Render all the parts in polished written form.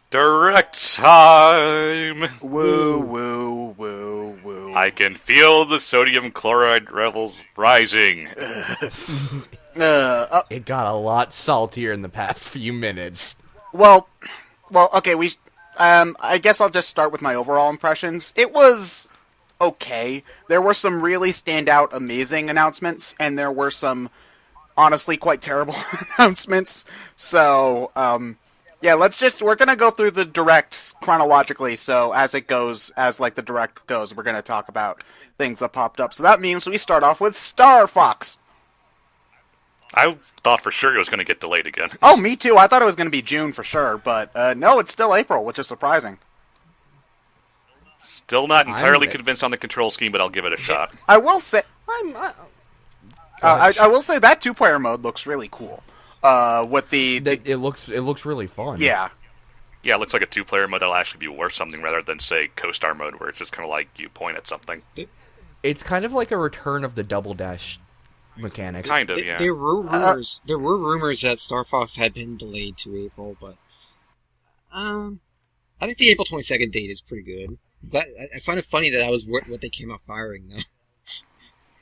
Direct time! Woo, woo, woo, woo. I can feel the sodium chloride levels rising. It got a lot saltier in the past few minutes. Well, okay, I guess I'll just start with my overall impressions. It was okay. There were some really standout, amazing announcements, and there were some honestly quite terrible announcements. So, yeah, we're gonna go through the direct chronologically, so as the direct goes, we're gonna talk about things that popped up. So that means we start off with Star Fox. I thought for sure it was going to get delayed again. Oh, me too. I thought it was gonna be June for sure, but no, it's still April, which is surprising. Still not entirely convinced on the control scheme, but I'll give it a shot. I will say, I will say that two-player mode looks really cool. With it looks really fun. Yeah. Yeah, it looks like a two-player mode that'll actually be worth something rather than, say, Co-Star mode, where it's just kind of like you point at something. It's kind of like a return of the double dash mechanic. Kind of, yeah. There were rumors that Star Fox had been delayed to April, but I think the April 22nd date is pretty good. But I find it funny that was what they came out firing though.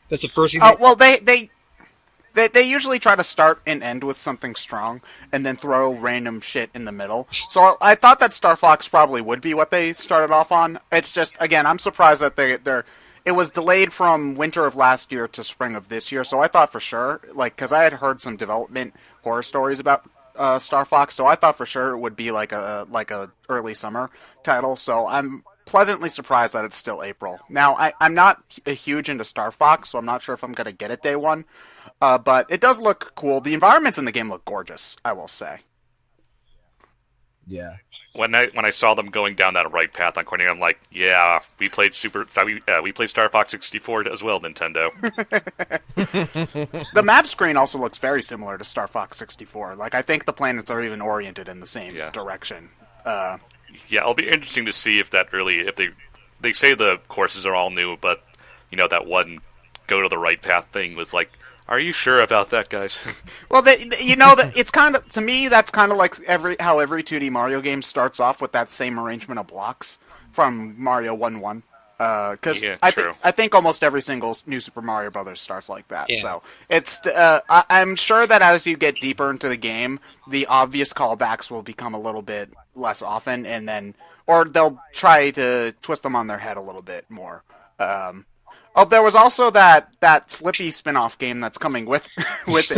That's the first thing. Well, they usually try to start and end with something strong, and then throw random shit in the middle. So I thought that Star Fox probably would be what they started off on. It's just, again, I'm surprised that it was delayed from winter of last year to spring of this year. So I thought for sure, because I had heard some development horror stories about Star Fox, so I thought for sure it would be like a early summer title. So I'm pleasantly surprised that it's still April. Now, I'm not a huge into Star Fox, so I'm not sure if I'm going to get it day one. But it does look cool. The environments in the game look gorgeous, I will say. Yeah. When I saw them going down that right path on Corning, I'm like, yeah, we played Star Fox 64 as well, Nintendo. The map screen also looks very similar to Star Fox 64. I think the planets are even oriented in the same direction. Yeah, it'll be interesting to see if they say the courses are all new, but that one go to the right path thing was like, are you sure about that, guys? Well, it's kind of, to me, that's kind of like how every 2D Mario game starts off with that same arrangement of blocks from Mario 1-1. Because I think almost every single new Super Mario Brothers starts like that. Yeah. So it's I'm sure that as you get deeper into the game, the obvious callbacks will become a little bit less often, or they'll try to twist them on their head a little bit more. There was also that Slippy spin-off game that's coming with it.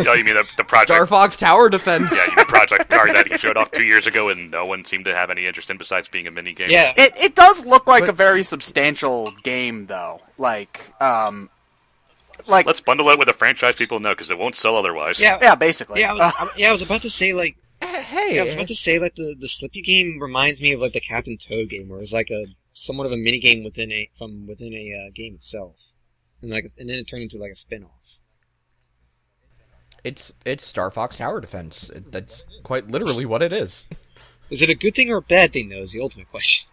Oh, you mean the project? Star Fox Tower Defense. Yeah, you mean Project Card that he showed off 2 years ago and no one seemed to have any interest in besides being a mini-game. Yeah. It does look like a very substantial game, though. Let's bundle it with a franchise people know, because it won't sell otherwise. Yeah, basically. Yeah, I was about to say, I was about to say, the Slippy game reminds me of, the Captain Toad game, where it's somewhat of a mini game within a game itself, and then it turned into a spin-off. It's Star Fox Tower Defense. That's quite literally what it is. Is it a good thing or a bad thing, though? Is the ultimate question.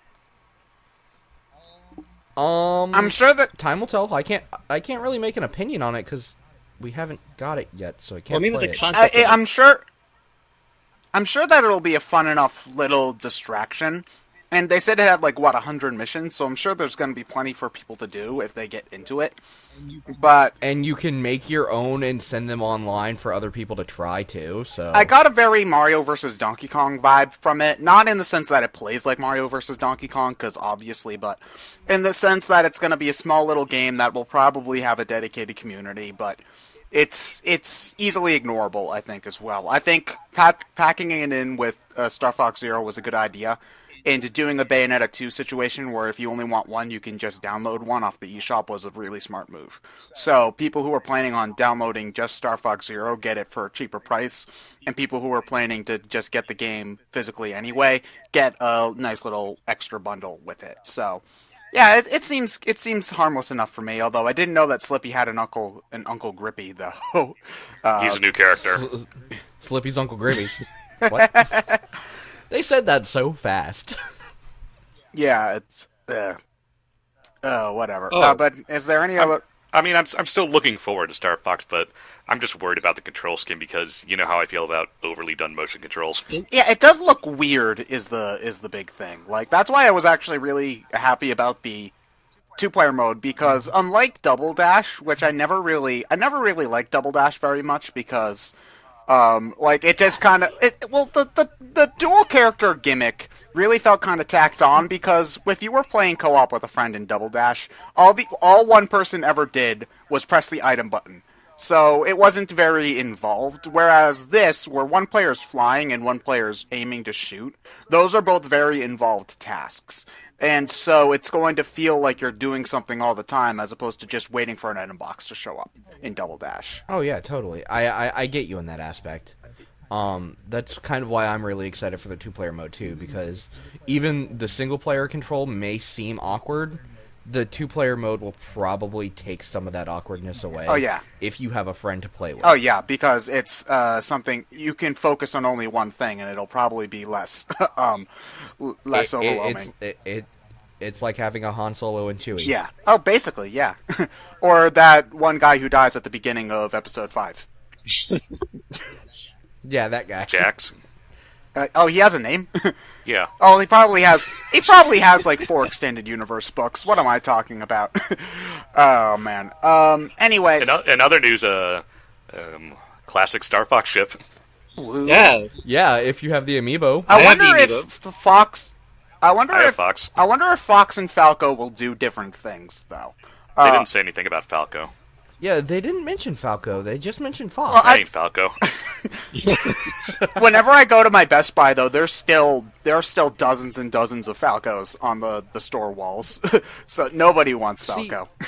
I'm sure that time will tell. I can't really make an opinion on it because we haven't got it yet, so I can't play it. Concept I'm sure that it'll be a fun enough little distraction. And they said it had 100 missions, so I'm sure there's going to be plenty for people to do if they get into it. And you can make your own and send them online for other people to try too. So I got a very Mario vs. Donkey Kong vibe from it, not in the sense that it plays like Mario vs. Donkey Kong, because obviously, but in the sense that it's going to be a small little game that will probably have a dedicated community, but it's easily ignorable, I think, as well. I think packing it in with Star Fox Zero was a good idea. Into doing a Bayonetta 2 situation where if you only want one, you can just download one off the eShop was a really smart move. So people who are planning on downloading just Star Fox Zero get it for a cheaper price, and people who are planning to just get the game physically anyway get a nice little extra bundle with it. So yeah, it seems harmless enough for me. Although I didn't know that Slippy had an Uncle Grippy though. He's a new character. Slippy's Uncle Grippy. What? They said that so fast. Yeah, it's whatever. Oh. But is there any other? I mean, I'm still looking forward to Star Fox, but I'm just worried about the control scheme because you know how I feel about overly done motion controls. Yeah, it does look weird. Is the big thing? Like that's why I was actually really happy about the 2-player mode because unlike Double Dash, which I never really liked Double Dash very much because like it just kind of the dual character gimmick really felt kind of tacked on because if you were playing co-op with a friend in Double Dash, all one person ever did was press the item button. So it wasn't very involved, whereas this, where one player's flying and one player's aiming to shoot, those are both very involved tasks. And so it's going to feel like you're doing something all the time as opposed to just waiting for an item box to show up in Double Dash. Oh yeah, totally. I get you in that aspect. That's kind of why I'm really excited for the 2-player mode too, because even the single-player control may seem awkward. The 2-player mode will probably take some of that awkwardness away. Oh, yeah. If you have a friend to play with. Oh, yeah, because it's something you can focus on only one thing, and it'll probably be less overwhelming. It's like having a Han Solo and Chewie. Yeah. Oh, basically, yeah. Or that one guy who dies at the beginning of Episode 5. Yeah, that guy. Jax. He has a name? Yeah. Oh, he probably has like 4 extended universe books. What am I talking about? Oh man. Anyways. In other news, classic Star Fox ship. Yeah. Yeah, if you have the amiibo. I have wonder the if amiibo. Fox. I wonder if Fox. I wonder if Fox and Falco will do different things though. They didn't say anything about Falco. Yeah, they didn't mention Falco. They just mentioned Fox. Well, I ain't Falco. Whenever I go to my Best Buy, though, there are still dozens and dozens of Falcos on the store walls. So nobody wants Falco. See,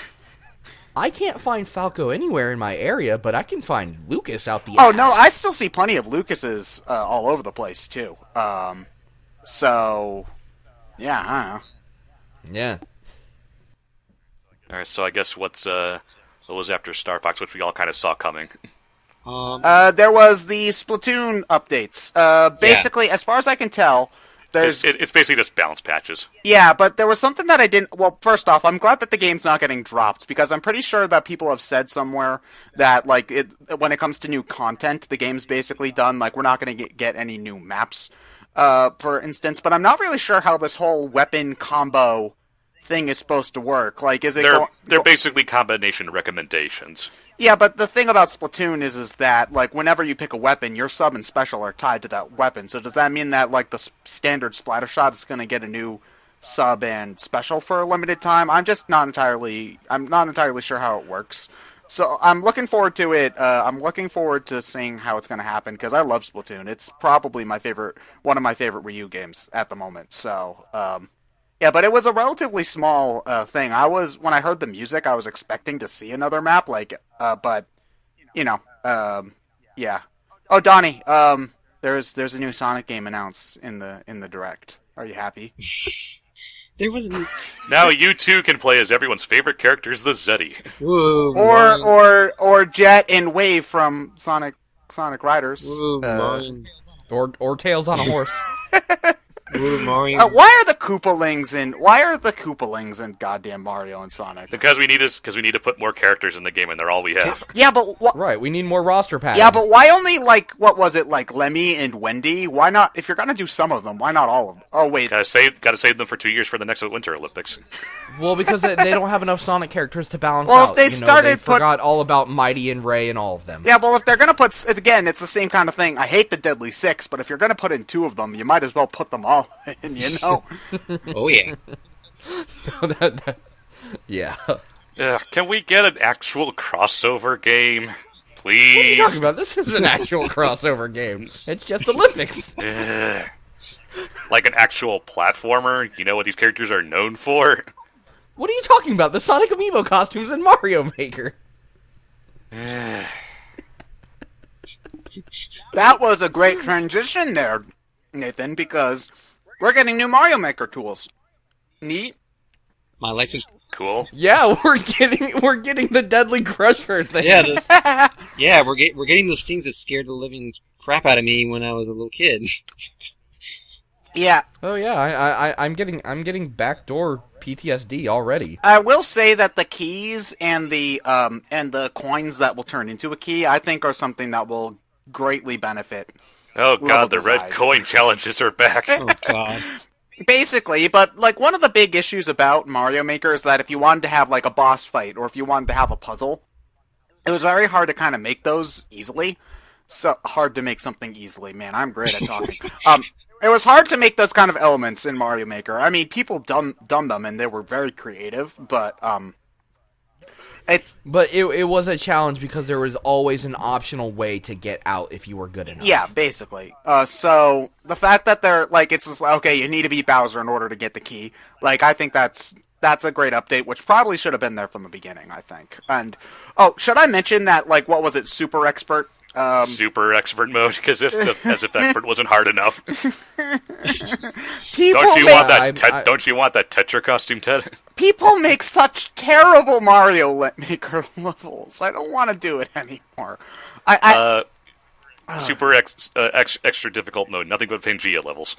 I can't find Falco anywhere in my area, but I can find Lucas out the Oh ass. no, I still see plenty of Lucases all over the place too. So yeah, I don't know. Yeah. All right, so I guess what was after Star Fox, which we all kind of saw coming. There was the Splatoon updates. Basically, as far as I can tell, there's It's basically just balance patches. yeah, but there was something that I didn't. Well, first off, I'm glad that the game's not getting dropped because I'm pretty sure that people have said somewhere that like when it comes to new content, the game's basically done. Like we're not going to get any new maps, for instance. But I'm not really sure how this whole weapon combo thing is supposed to work. Like, is it? They're basically combination recommendations. Yeah, but the thing about Splatoon is that, like, whenever you pick a weapon, your sub and special are tied to that weapon. So does that mean that, like, the standard splatter shot is going to get a new sub and special for a limited time? I'm not entirely sure how it works. So I'm looking forward to it. I'm looking forward to seeing how it's going to happen, because I love Splatoon. It's probably one of my favorite Wii U games at the moment. So, yeah, but it was a relatively small thing. When I heard the music, I was expecting to see another map, but you know, yeah. Oh, Donnie, there's a new Sonic game announced in the Direct. Are you happy? There wasn't. Now you too can play as everyone's favorite characters, the Zeddy. Whoa, or Jet and Wave from Sonic Riders. Whoa, mine. Or Tails on a horse. Whoa, Mario. Why are the Koopalings in goddamn Mario and Sonic? Because we need to put more characters in the game, and they're all we have. Yeah, but Right, we need more roster padding. yeah, but why only what was it, Lemmy and Wendy? Why not? If you're gonna do some of them, why not all of them? Oh wait, Gotta save them for 2 years for the next Winter Olympics. Well, because they don't have enough Sonic characters to balance Well, out. if they they forgot all about Mighty and Ray and all of them. yeah, well if they're gonna put again, it's the same kind of thing. I hate the Deadly Six, but if you're gonna put in 2 of them, you might as well put them all in. You know? Oh yeah. Yeah. Can we get an actual crossover game, What are you please? talking about? This is an actual crossover game. It's just Olympics. Like an actual platformer. You know what these characters are known for? What are you talking about? The Sonic Amiibo costumes in Mario Maker. That was a great transition there, Nathan, because we're getting new Mario Maker tools. Neat. My life is. Cool. Yeah, we're getting the Deadly Crusher thing. Yeah, yeah, we're getting those things that scared the living crap out of me when I was a little kid. Yeah. Oh yeah, I'm getting backdoor PTSD already. I will say that the keys and the coins that will turn into a key, I think, are something that will greatly benefit. Oh Level god, the design. red coin challenges are back. Oh god. Basically, but like one of the big issues about Mario Maker is that if you wanted to have like a boss fight or if you wanted to have a puzzle, it was very hard to kind of make those easily. So hard to make something easily. Man, I'm great at talking. It was hard to make those kind of elements in Mario Maker. I mean, people done them and they were very creative, but But it was a challenge because there was always an optional way to get out if you were good enough. yeah, basically. So the fact that they're like, it's just like, okay, you need to beat Bowser in order to get the key. Like, I think that's a great update, which probably should have been there from the beginning, I think. And should I mention that, like, what was it, Super Expert? Super expert mode, because as if expert wasn't hard enough. People Don't you make, want that? Don't you want that Tetra costume, Ted? people make such terrible Mario Maker levels. I don't want to do it anymore. Super extra difficult mode, nothing but Pangea levels.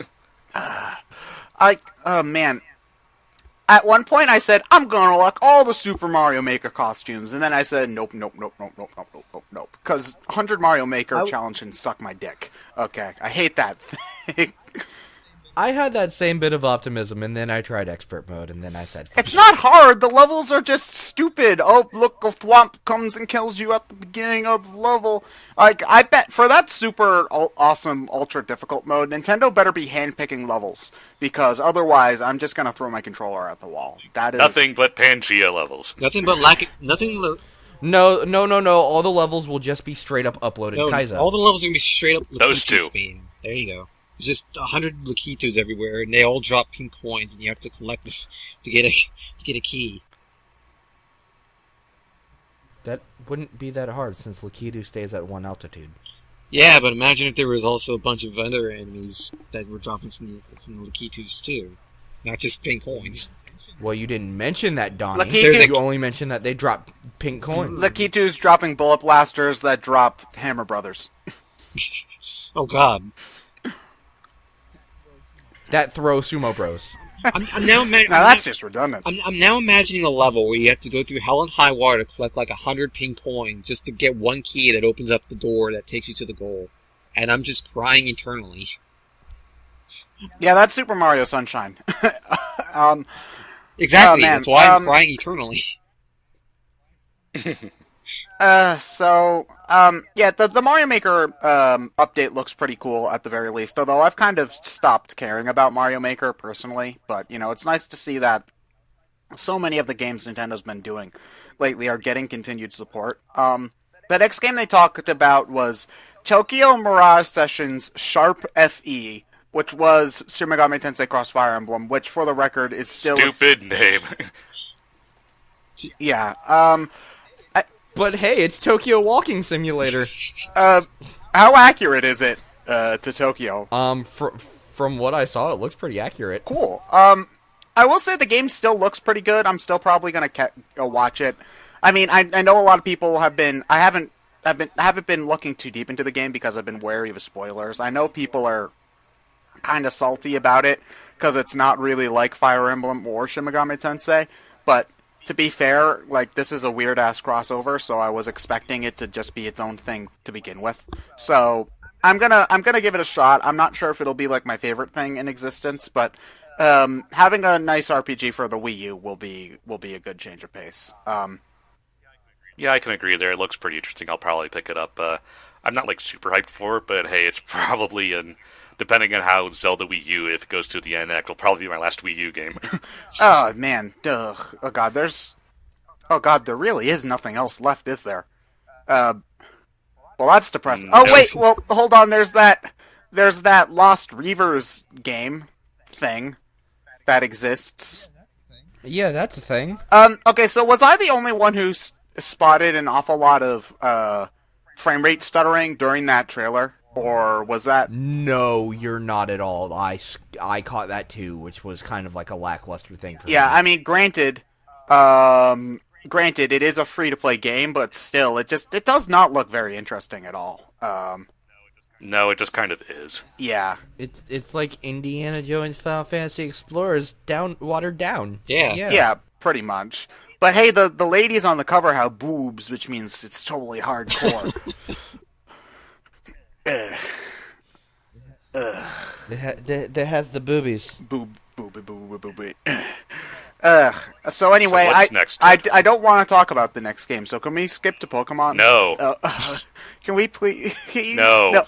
Man. At one point I said, I'm gonna unlock all the Super Mario Maker costumes, and then I said, nope. Because 100 Mario Maker challenge and suck my dick. Okay, I hate that thing. I had that same bit of optimism, and then I tried expert mode, and then I said, It's not hard, the levels are just stupid. Oh, look, a thwomp comes and kills you at the beginning of the level. Like, I bet for that super awesome ultra difficult mode, Nintendo better be handpicking levels, because otherwise I'm just gonna throw my controller at the wall. That is Nothing but Pangea levels. No. All the levels will just be straight up uploaded. No, Kaizo. all the levels are gonna be straight up Those Lakitu two. Spain. There you go. There's just 100 Lakitus everywhere, and they all drop pink coins, and you have to collect them to get a key. That wouldn't be that hard, since Lakitu stays at 1 altitude. Yeah, but imagine if there was also a bunch of other enemies that were dropping from the Lakitus too, not just pink coins. Well, you didn't mention that, Donnie. Lakitu- You only mentioned that they drop pink coins. Lakitu's dropping bullet blasters that drop Hammer Brothers. Oh god. That throw Sumo Bros. I'm now Now that's just redundant. I'm now imagining a level where you have to go through hell and high water to collect like 100 pink coins just to get one key that opens up the door that takes you to the goal. And I'm just crying internally. Yeah, that's Super Mario Sunshine. Exactly, man, that's why I'm crying eternally. Yeah, the Mario Maker update looks pretty cool at the very least, although I've kind of stopped caring about Mario Maker personally, but, you know, it's nice to see that so many of the games Nintendo's been doing lately are getting continued support. The next game they talked about was Tokyo Mirage Sessions Sharp FE, which was Shin Megami Tensei Cross Fire Emblem, which, for the record, is still Stupid name. Yeah, But hey, it's Tokyo Walking Simulator. how accurate is it to Tokyo? From what I saw, it looks pretty accurate. Cool. I will say the game still looks pretty good. I'm still probably gonna go watch it. I mean, I know a lot of people have been. I haven't been looking too deep into the game because I've been wary of spoilers. I know people are kind of salty about it because it's not really like Fire Emblem or Shin Megami Tensei, but to be fair, like, this is a weird-ass crossover, so I was expecting it to just be its own thing to begin with. So, I'm gonna give it a shot. I'm not sure if it'll be, like, my favorite thing in existence, but having a nice RPG for the Wii U will be a good change of pace. Yeah, I can agree there. It looks pretty interesting. I'll probably pick it up. I'm not, like, super hyped for it, but hey, it's probably depending on how Zelda Wii U, if it goes to the NX, it'll probably be my last Wii U game. Oh, man. Ugh. Oh, God, there really is nothing else left, is there? Well, that's depressing. No. Oh, wait, well, hold on, there's that Lost Reavers game thing that exists. Yeah, that's a thing. Okay, so was I the only one who spotted an awful lot of, frame rate stuttering during that trailer? Or was that... No, you're not at all. I caught that too, which was kind of like a lackluster thing for me. Yeah, I mean, granted, it is a free-to-play game, but still, it does not look very interesting at all. No, it just kind of is. Yeah. It's like Indiana Jones Final Fantasy Explorers watered down. Yeah. Yeah, pretty much. But hey, the ladies on the cover have boobs, which means it's totally hardcore. Ugh. Ugh. They has the boobies. Booby. Ugh. So anyway, So what's next, I Ted? don't want to talk about the next game. So can we skip to Pokemon? No. Can we please? No.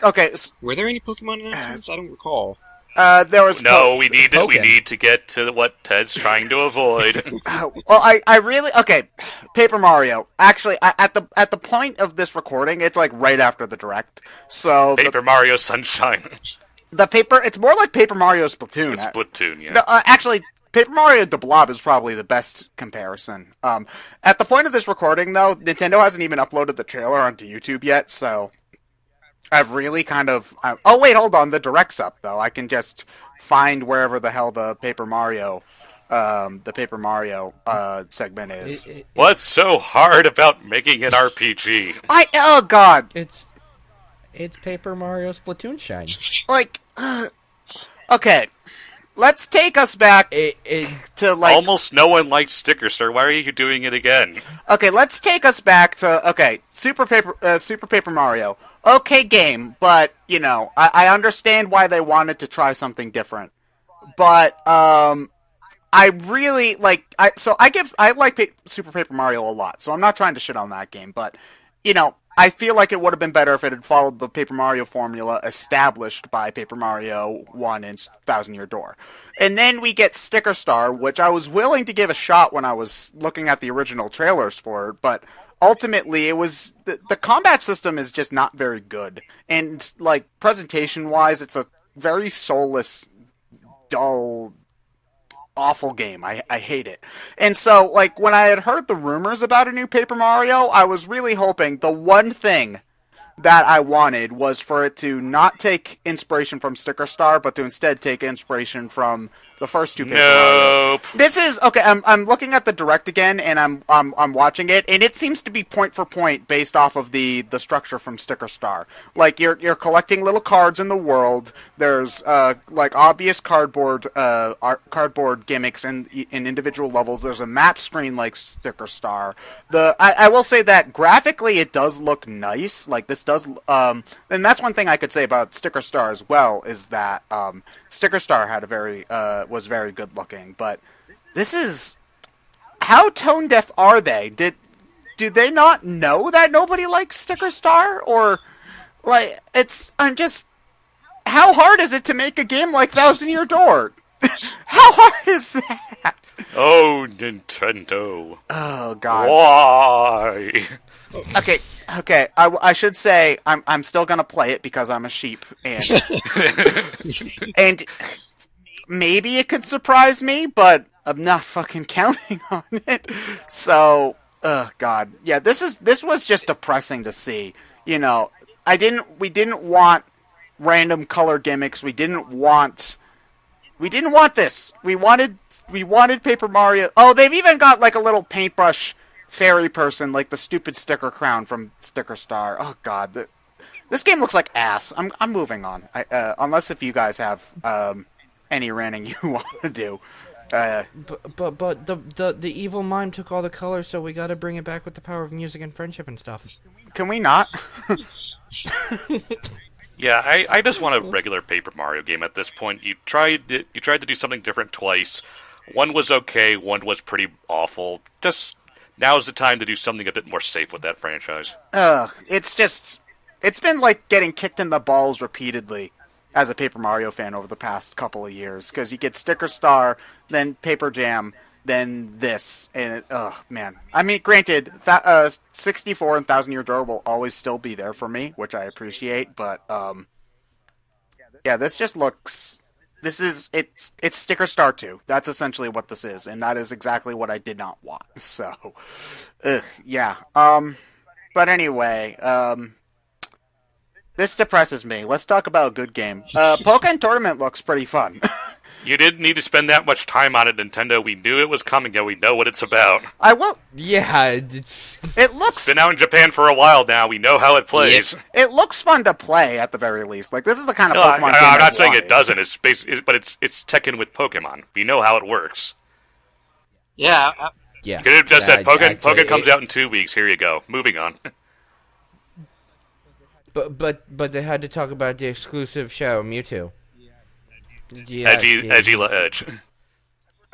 Okay. Were there any Pokemon announcements? I don't recall. There was No, we need Pokken. to get to what Ted's trying to avoid. Well, I really okay. Paper Mario. Actually, at the point of this recording, it's like right after the direct. So Paper Mario Sunshine. the paper. It's more like Paper Mario Splatoon. Splatoon, yeah. No, actually, Paper Mario de Blob is probably the best comparison. At the point of this recording, though, Nintendo hasn't even uploaded the trailer onto YouTube yet, so I've really kind of. Oh wait, hold on. The direct's up though. I can just find wherever the hell the Paper Mario segment is. What's so hard about making an RPG? Oh god, It's Paper Mario Splatoon shine. like, okay, let's take us back to like. Almost no one liked Sticker Star. Why are you doing it again? Okay, let's take us back to Super Paper Mario. Okay, game, but you know, I understand why they wanted to try something different, but I really like I like Super Paper Mario a lot, so I'm not trying to shit on that game, but you know, I feel like it would have been better if it had followed the Paper Mario formula established by Paper Mario 1 and Thousand Year Door. And then we get Sticker Star, which I was willing to give a shot when I was looking at the original trailers for it, but ultimately it was the combat system is just not very good. And like presentation-wise, it's a very soulless, dull, awful game. I hate it. And so, like, when I had heard the rumors about a new Paper Mario, I was really hoping the one thing that I wanted was for it to not take inspiration from Sticker Star, but to instead take inspiration from the first two Paper Mario. Nope. This is okay. I'm looking at the direct again, and I'm watching it, and it seems to be point for point based off of the structure from Sticker Star. Like you're collecting little cards in the world. There's like obvious cardboard gimmicks in individual levels. There's a map screen like Sticker Star. I will say that graphically it does look nice. Like this does and that's one thing I could say about Sticker Star as well is that Sticker Star had was very good looking, but this is how tone deaf are they? Do they not know that nobody likes Sticker Star, or like I'm just how hard is it to make a game like Thousand Year Door? How hard is that? Oh, Nintendo. Oh god. Why? Okay. I should say I'm still gonna play it because I'm a sheep and and maybe it could surprise me, but I'm not fucking counting on it. So, god, yeah, this was just depressing to see. You know, we didn't want random color gimmicks. We didn't want this. We wanted Paper Mario. Oh, they've even got like a little paintbrush fairy person, like the stupid sticker crown from Sticker Star. Oh god, this game looks like ass. I'm moving on. Unless if you guys have any ranting you want to do. But the evil mime took all the colors, so we got to bring it back with the power of music and friendship and stuff. Can we not? Yeah, I just want a regular Paper Mario game at this point. You tried to do something different twice. One was okay, one was pretty awful. Just now's the time to do something a bit more safe with that franchise. It's been like getting kicked in the balls repeatedly as a Paper Mario fan over the past couple of years, because you get Sticker Star, then Paper Jam, then this, and man. I mean, granted, 64 and Thousand Year Door will always still be there for me, which I appreciate, but yeah, this just looks. It's Sticker Star 2. That's essentially what this is, and that is exactly what I did not want. So, yeah. But anyway, this depresses me. Let's talk about a good game. Pokken Tournament looks pretty fun. You didn't need to spend that much time on it, Nintendo. We knew it was coming, and we know what it's about. I will. Yeah, it's It looks. It's been out in Japan for a while now. We know how it plays. It looks fun to play at the very least. Like this is the kind of No, Pokemon game I'm not I saying wanted. it doesn't. It's but it's Tekken with Pokemon. We know how it works. Yeah, yeah. You could have just said Pokemon Actually, comes out in 2 weeks. Here you go. Moving on. But they had to talk about the exclusive show, Mewtwo. Yeah, Edgy edge.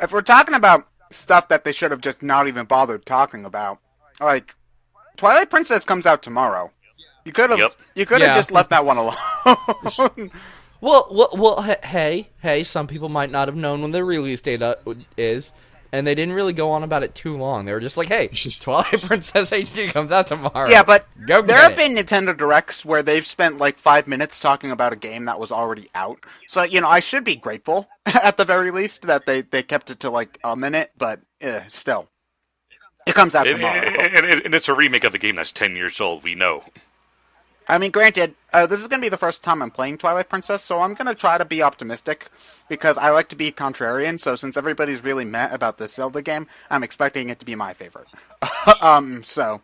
If we're talking about stuff that they should have just not even bothered talking about, like Twilight Princess comes out tomorrow. You could have Yeah. just left that one alone. Well. Hey. Some people might not have known when the release date is, and they didn't really go on about it too long. They were just like, "Hey, Twilight Princess HD comes out tomorrow." Yeah, but Go there get have it. been Nintendo Directs where they've spent like 5 minutes talking about a game that was already out. So, I should be grateful, at the very least, that they kept it to like a minute, but still. It comes out tomorrow. And it's a remake of the game that's 10 years old. We know. I mean, granted, this is going to be the first time I'm playing Twilight Princess, so I'm going to try to be optimistic, because I like to be contrarian, so since everybody's really meh about this Zelda game, I'm expecting it to be my favorite. So,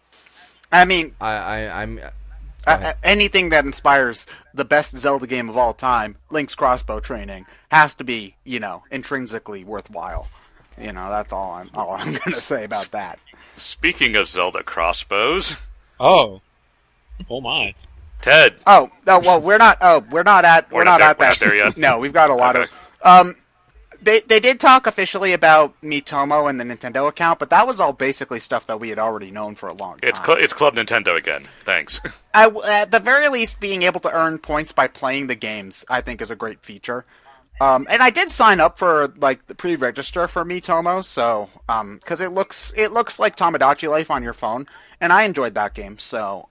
I mean, I'm anything that inspires the best Zelda game of all time, Link's crossbow training, has to be, intrinsically worthwhile. That's all I'm going to say about that. Speaking of Zelda crossbows, oh my. Ted. Oh, no, well, we're not at that there yet. No, we've got a lot Okay. of. They did talk officially about Miitomo and the Nintendo account, but that was all basically stuff that we had already known for a long time. It's Club Nintendo again. Thanks. At the very least, being able to earn points by playing the games, I think, is a great feature. And I did sign up for like the pre-register for Miitomo, so because it looks like Tomodachi Life on your phone, and I enjoyed that game. So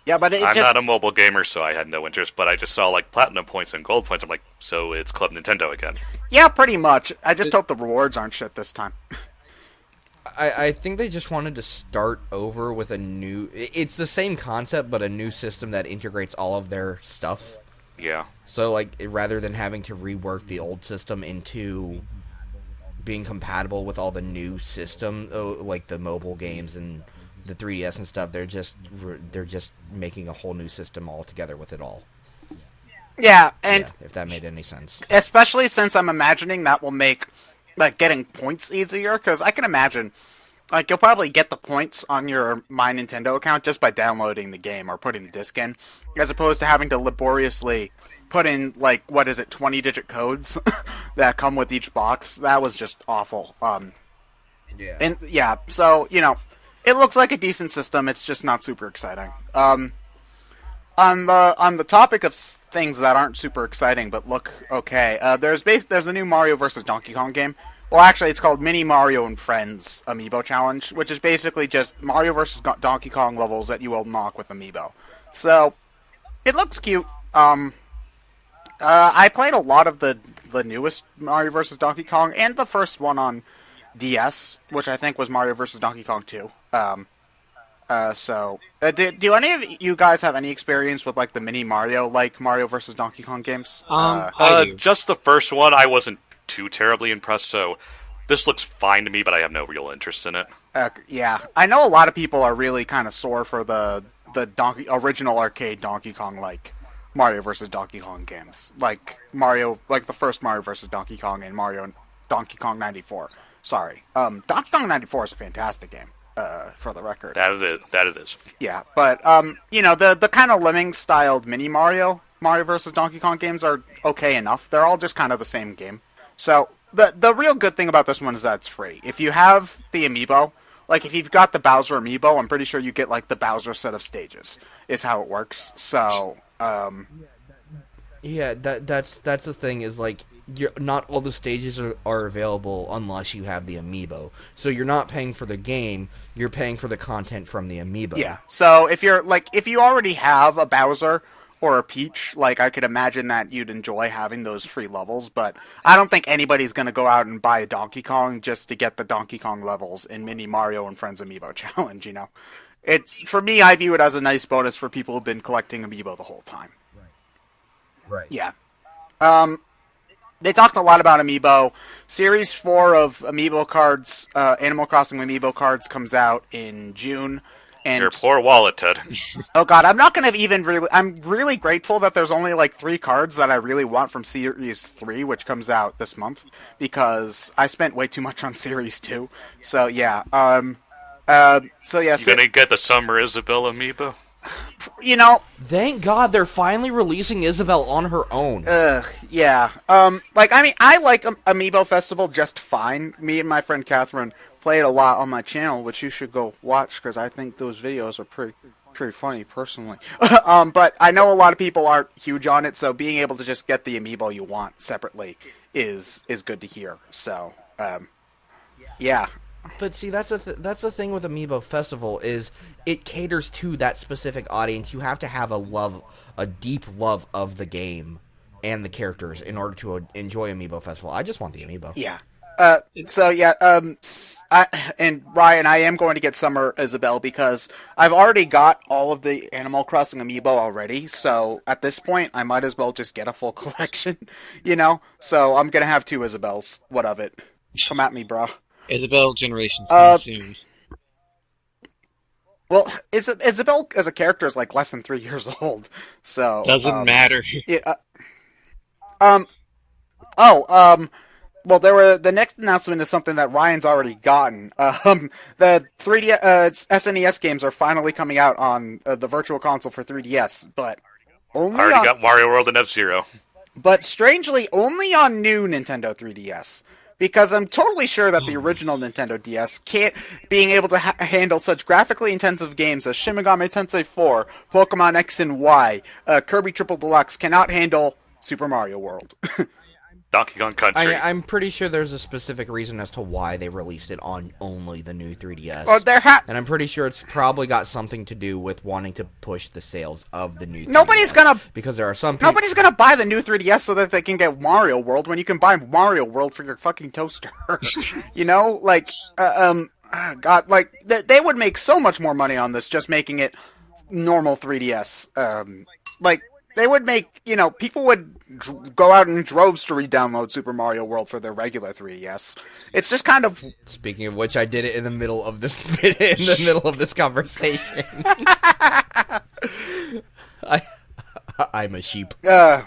yeah, but I'm not a mobile gamer, so I had no interest. But I just saw like platinum points and gold points. I'm like, so it's Club Nintendo again. yeah, pretty much. I just hope the rewards aren't shit this time. I think they just wanted to start over with a new... It's the same concept, but a new system that integrates all of their stuff. Yeah. So, like, rather than having to rework the old system into being compatible with all the new system, like the mobile games and the 3DS and stuff, they're just making a whole new system altogether with it all. Yeah, and if that made any sense. especially since I'm imagining that will make like getting points easier, because I can imagine like you'll probably get the points on your My Nintendo account just by downloading the game or putting the disc in, as opposed to having to laboriously put in like 20-digit codes that come with each box. That was just awful. Yeah. And yeah, so it looks like a decent system. It's just not super exciting. On the topic of things that aren't super exciting but look okay, there's a new Mario vs. Donkey Kong game. Well, actually, it's called Mini Mario and Friends Amiibo Challenge, which is basically just Mario vs. Donkey Kong levels that you will unlock with Amiibo. So it looks cute. I played a lot of the newest Mario vs. Donkey Kong and the first one on DS, which I think was Mario vs. Donkey Kong 2. Do any of you guys have any experience with like the Mini Mario, like Mario vs. Donkey Kong games? I do. Just the first one, I wasn't too terribly impressed. So this looks fine to me, but I have no real interest in it. Yeah, I know a lot of people are really kind of sore for the original arcade Donkey Kong like Mario vs. Donkey Kong games, like the first Mario vs. Donkey Kong and Donkey Kong 94. Sorry, Donkey Kong 94 is a fantastic game. For the record, That it is. yeah, but the kind of Lemmings-styled mini Mario vs. Donkey Kong games are okay enough. They're all just kind of the same game. So the real good thing about this one is that it's free. If you have the amiibo, like if you've got the Bowser amiibo, I'm pretty sure you get like the Bowser set of stages. Is how it works. So Yeah, that's the thing is like not all the stages are available unless you have the amiibo. So you're not paying for the game, you're paying for the content from the amiibo. yeah. So if you already have a Bowser or a Peach, like I could imagine that you'd enjoy having those free levels, but I don't think anybody's going to go out and buy a Donkey Kong just to get the Donkey Kong levels in Mini Mario and Friends Amiibo Challenge, It's, for me, I view it as a nice bonus for people who've been collecting Amiibo the whole time. Right. Yeah. they talked a lot about Amiibo. Series 4 of Amiibo cards, Animal Crossing Amiibo cards, comes out in June. And Your poor wallet, Ted. oh god, I'm not gonna even really. I'm really grateful that there's only like 3 cards that I really want from Series 3, which comes out this month, because I spent way too much on Series 2. So yeah, so yeah. You gonna get the Summer Isabel amiibo? You know, Thank God they're finally releasing Isabel on her own. yeah. Like, I mean, I like Amiibo Festival just fine. Me and my friend Catherine play it a lot on my channel, which you should go watch, because I think those videos are pretty funny, personally. But I know a lot of people aren't huge on it, so being able to just get the Amiibo you want separately is good to hear. So, yeah. But see, that's the thing with Amiibo Festival is it caters to that specific audience. You have to have a deep love of the game and the characters in order to enjoy Amiibo Festival. I just want the Amiibo. Yeah. So yeah, and Ryan, I am going to get Summer Isabel because I've already got all of the Animal Crossing Amiibo already, so at this point, I might as well just get a full collection, you know? So I'm gonna have 2 Isabels. What of it? Come at me, bro. Isabel Generations soon. Well, Isabel as a character is like less than 3 years old, so... Doesn't matter. Yeah, well, the next announcement is something that Ryan's already gotten. The 3D SNES games are finally coming out on the Virtual Console for 3DS, but only I already got Mario World and F-Zero. But strangely, only on new Nintendo 3DS. Because I'm totally sure that the original Nintendo DS can't, being able to handle such graphically intensive games as Shin Megami Tensei 4, Pokemon X and Y, Kirby Triple Deluxe, cannot handle Super Mario World. Donkey Kong Country. I'm pretty sure there's a specific reason as to why they released it on only the new 3DS. And I'm pretty sure it's probably got something to do with wanting to push the sales of the new 3DS. Because there are some people... Nobody's gonna buy the new 3DS so that they can get Mario World when you can buy Mario World for your fucking toaster. You know? Like, God, like, they would make so much more money on this just making it normal 3DS. Like, they would make, you know, people would go out in droves to re-download Super Mario World for their regular 3DS. It's just kind of... Speaking of which, I did it in the middle of this conversation. I'm a sheep. There's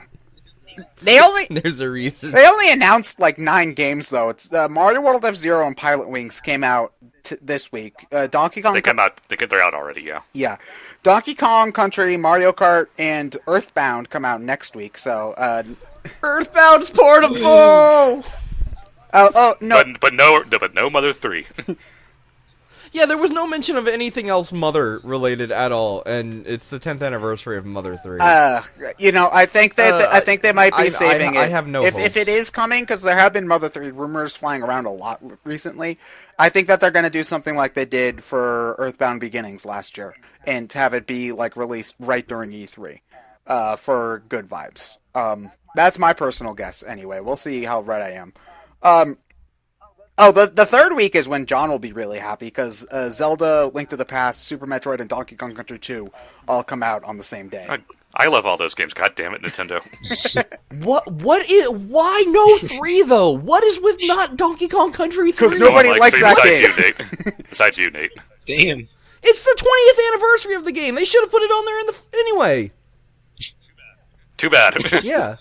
a reason. They only announced like 9 games though. It's Mario World F-Zero and Pilot Wings came out this week. Donkey Kong. They're out already. Yeah. Yeah. Donkey Kong Country, Mario Kart, and Earthbound come out next week. So. Earthbound's portable. No. But no Mother 3. Yeah, there was no mention of anything else Mother related at all, and it's the 10th anniversary of Mother 3. You know, I think they might be saving it. I have no hopes. If it is coming, because there have been Mother 3 rumors flying around a lot recently, I think that they're going to do something like they did for Earthbound Beginnings last year, and have it be like released right during E3 for good vibes. That's my personal guess. Anyway, we'll see how right I am. The third week is when John will be really happy, because Zelda, Link to the Past, Super Metroid, and Donkey Kong Country 2 all come out on the same day. I love all those games. God damn it, Nintendo. Why no 3, though? What is with not Donkey Kong Country 3? Because nobody likes that game. Besides you, Nate. Damn. It's the 20th anniversary of the game. They should have put it on there anyway. Too bad. Yeah.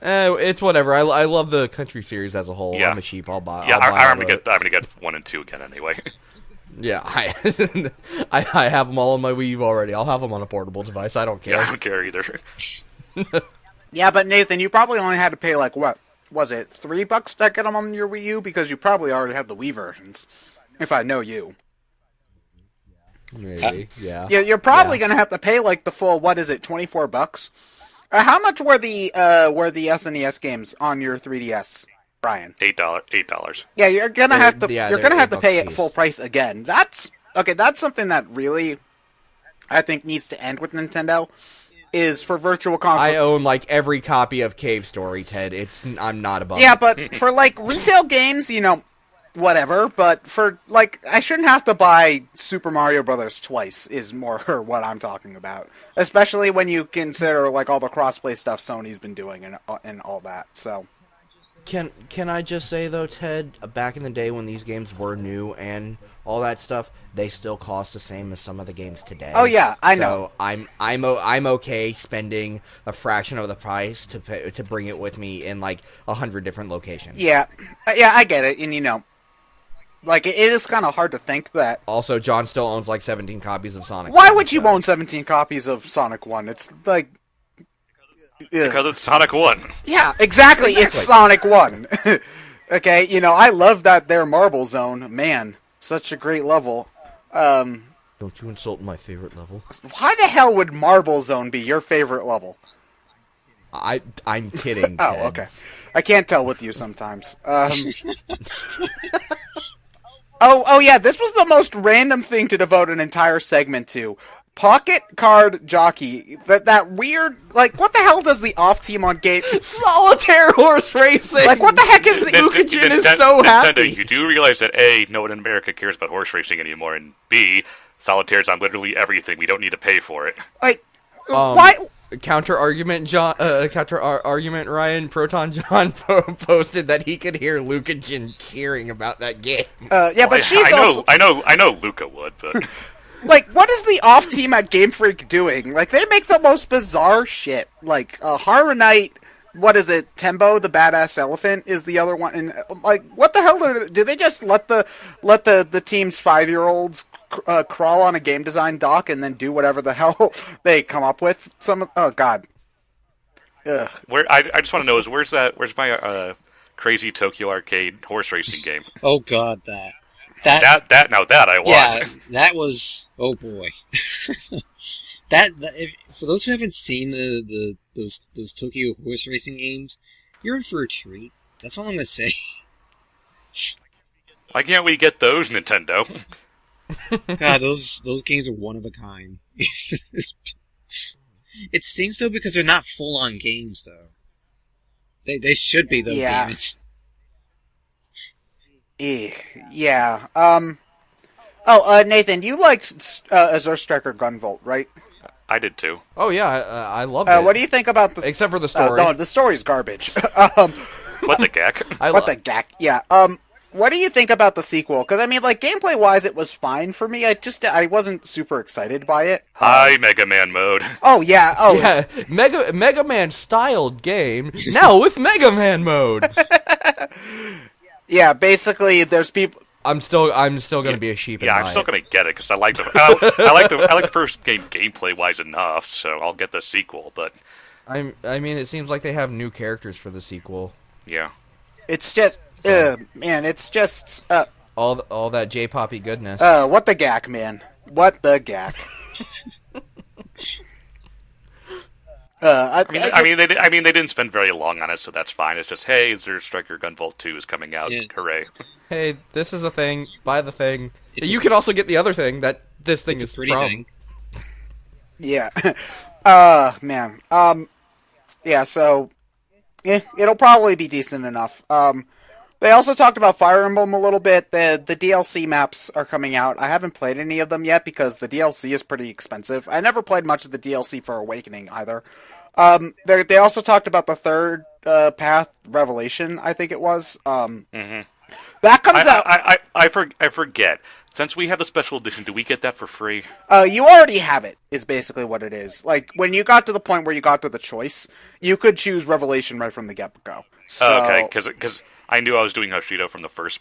It's whatever. I love the Country series as a whole. Yeah. I'm a sheep. I'll buy. Yeah, I'm gonna get 1 and 2 again anyway. Yeah, I have them all on my Wii U already. I'll have them on a portable device. I don't care. Yeah, I don't care either. Yeah, but Nathan, you probably only had to pay like what was it, $3 to get them on your Wii U, because you probably already had the Wii versions. If I know you. Maybe. Yeah. You're probably gonna have to pay like the full, what is it, $24? How much were the SNES games on your 3DS, Brian? $8. Yeah, you're gonna have to pay it piece. full price again. That's something that really I think needs to end with Nintendo. Is for Virtual Console. I own like every copy of Cave Story, Ted. I'm not above. Yeah, but for like retail games, you know, whatever. But for like, I shouldn't have to buy Super Mario Brothers twice. Is more what I'm talking about. Especially when you consider like all the crossplay stuff Sony's been doing and all that. So Can I just say though, Ted, back in the day when these games were new and all that stuff, they still cost the same as some of the games today. Oh yeah, I know. So I'm okay spending a fraction of the price to bring it with me in like 100 different locations. Yeah, I get it, and like it is kind of hard to think that. Also, John still owns like 17 copies of Sonic. Why would you own 17 copies of Sonic 1? It's like. Because it's Sonic 1. Yeah, exactly. It's Sonic 1. Okay, I love that their Marble Zone. Man, such a great level. Don't you insult my favorite level? Why the hell would Marble Zone be your favorite level? I'm kidding. Oh, Ted. okay. I can't tell with you sometimes. Oh yeah, this was the most random thing to devote an entire segment to. Pocket Card Jockey. That weird, like, what the hell does the off team on game? Solitaire horse racing. Like, what the heck is the Lucajin is so Nintendo, happy. you do realize that A, no one in America cares about horse racing anymore, and B, Solitaire's on literally everything. We don't need to pay for it. Like, why? Counter argument, Ryan Proton John posted that he could hear Lucajin cheering about that game. Yeah, but she's also. I know Luca would, but. Like, what is the off team at Game Freak doing? Like, they make the most bizarre shit. Like, Horror Knight, what is it? Tembo, the badass elephant, is the other one. And like, what the hell do they just let the team's 5-year-olds crawl on a game design dock and then do whatever the hell they come up with? Oh god. Ugh. I just want to know where's my crazy Tokyo Arcade horse racing game? Oh god, that I want. Yeah, that was, oh boy. For those who haven't seen those Tokyo horse racing games, you're in for a treat. That's all I'm gonna say. Why can't we get those, Nintendo? God, those games are one of a kind. It stings though because they're not full on games though. They should be though. Yeah. Damn it. Yeah. Nathan, you liked Azure Striker Gunvolt, right? I did too. Oh yeah, I loved it. What do you think about the? Except for the story. No, the story's garbage. What the gack? What the gack? Yeah. What do you think about the sequel? Because I mean, like gameplay wise, it was fine for me. I wasn't super excited by it. Hi, Mega Man mode. Oh yeah. Oh yeah. Mega Man styled game now with Mega Man mode. Yeah, basically, there's people. I'm still gonna be a sheep. Yeah, I'm still gonna get it because I like the first game gameplay wise enough, so I'll get the sequel. But I mean, it seems like they have new characters for the sequel. Yeah, it's just, man, it's just all that J-poppy goodness. What the gack, man? What the gack? I mean, they didn't spend very long on it, so that's fine. It's just, hey, Azure Striker Gunvolt 2 is coming out. Yeah. Hooray! Hey, this is a thing. Buy the thing. You can also get the other thing that this thing is from. Thing. Yeah. Man. Yeah. So, it'll probably be decent enough. They also talked about Fire Emblem a little bit. The DLC maps are coming out. I haven't played any of them yet because the DLC is pretty expensive. I never played much of the DLC for Awakening either. They also talked about the third path, Revelation, I think it was. That comes out. I forget. Since we have the special edition, do we get that for free? You already have it, is basically what it is. Like, when you got to the point where you got to the choice, you could choose Revelation right from the get-go. So, okay, because I knew I was doing Hoshido from the first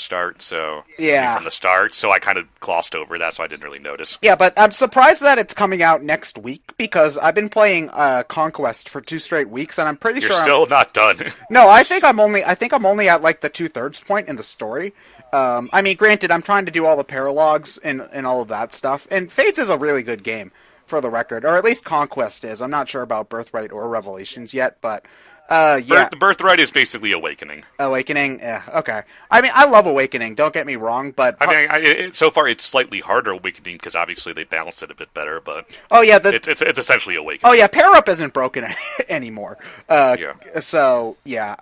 start, so... Yeah. From the start, so I kind of glossed over that, so I didn't really notice. Yeah, but I'm surprised that it's coming out next week, because I've been playing Conquest for 2 straight weeks, and I'm pretty You're sure still not done. No, I think I'm only at, like, the 2/3 point in the story. I mean, granted, I'm trying to do all the paralogs and all of that stuff, and Fates is a really good game, for the record, or at least Conquest is. I'm not sure about Birthright or Revelations yet, but... yeah. The Birthright is basically Awakening. Awakening? Yeah, okay. I mean, I love Awakening, don't get me wrong, but... I mean, so far it's slightly harder Awakening, because obviously they balanced it a bit better, but... Oh, yeah, it's essentially Awakening. Oh, yeah, Pair Up isn't broken anymore. Yeah. So, yeah.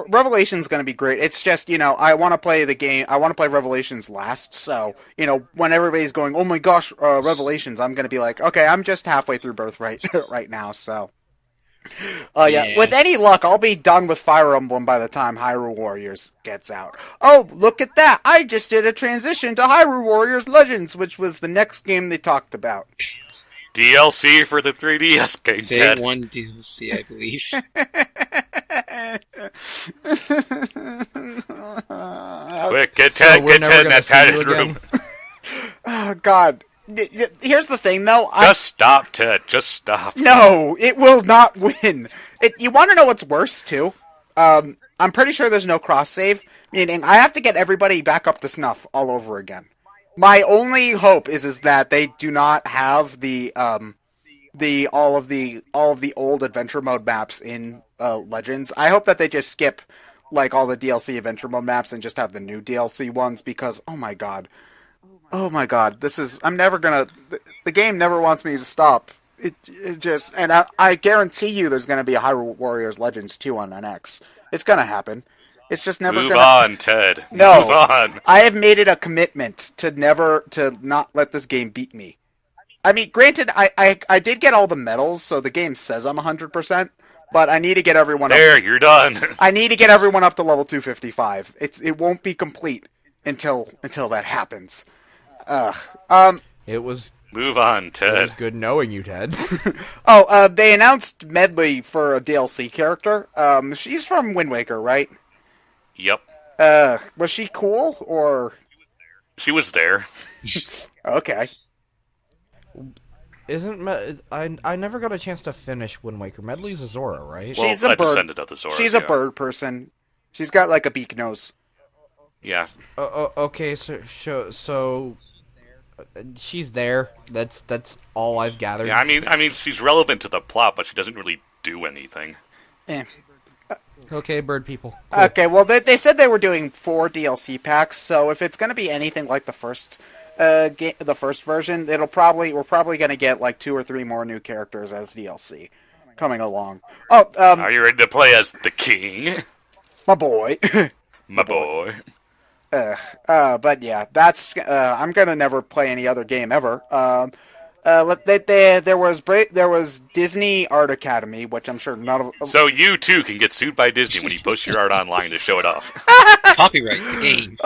Revelation's gonna be great. It's just, I want to play the game, I want to play Revelations last, so, when everybody's going, oh my gosh, Revelations, I'm gonna be like, okay, I'm just halfway through Birthright right now, so... Oh yeah. Yeah. With any luck, I'll be done with Fire Emblem by the time Hyrule Warriors gets out. Oh, look at that! I just did a transition to Hyrule Warriors Legends, which was the next game they talked about. DLC for the 3DS game, Day Ted. 1 DLC, I believe. Quick, get So Ted, we're get never Ted in gonna that see you padded again? room. Oh God. Here's the thing, though. Just stop, Ted. Just stop. No, it will not win. You want to know what's worse too? I'm pretty sure there's no cross save, meaning I have to get everybody back up to snuff all over again. My only hope is that they do not have the all of the old adventure mode maps in Legends. I hope that they just skip like all the DLC adventure mode maps and just have the new DLC ones because oh my god, this is I'm never gonna the game never wants me to stop. It just and I guarantee you there's gonna be a Hyrule Warriors Legends 2 on NX. It's gonna happen. It's just never Move gonna. on, Ted. No, Move on. I have made it a commitment to not let this game beat me. I mean, granted, I did get all the medals, so the game says I'm 100%, but I need to get everyone up. There, you're done. I need to get everyone up to level 255. It won't be complete until that happens. It was Move on, Ted. good knowing you, Ted. They announced Medley for a DLC character. She's from Wind Waker, right? Yep. Was she cool or She was there. okay? I never got a chance to finish Wind Waker. Medley's a Zora, right? Well, She's a a bird. descendant of the Zora. She's a bird person. She's got like a beak nose. Yeah. Okay, so she's there. That's all I've gathered. Yeah, I mean, she's relevant to the plot, but she doesn't really do anything. Eh. Okay, bird people. Cool. Okay, well they said they were doing 4 DLC packs, so if it's going to be anything like the first the first version, we're probably going to get like 2 or 3 more new characters as DLC coming along. Oh, Are you ready to play as the king? my boy. My boy. But yeah, that's I'm gonna never play any other game ever. There was Disney Art Academy, which I'm sure none of. So you too can get sued by Disney when you post your art online to show it off. Copyright the game.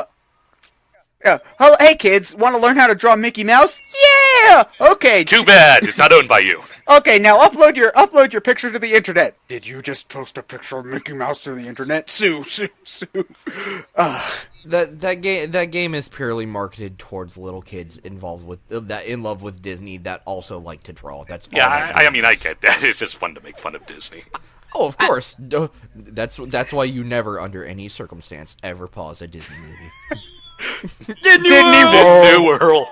Yeah. Oh, hey kids, want to learn how to draw Mickey Mouse? Yeah. Okay. Too bad, it's not owned by you. Okay, now upload your picture to the internet. Did you just post a picture of Mickey Mouse to the internet? Sue. That game is purely marketed towards little kids involved with that in love with Disney that also like to draw. That's all Yeah, that I game mean, I is. get that. It's just fun to make fun of Disney. Oh, of course. That's why you never, under any circumstance, ever pause a Disney movie. Disney New World.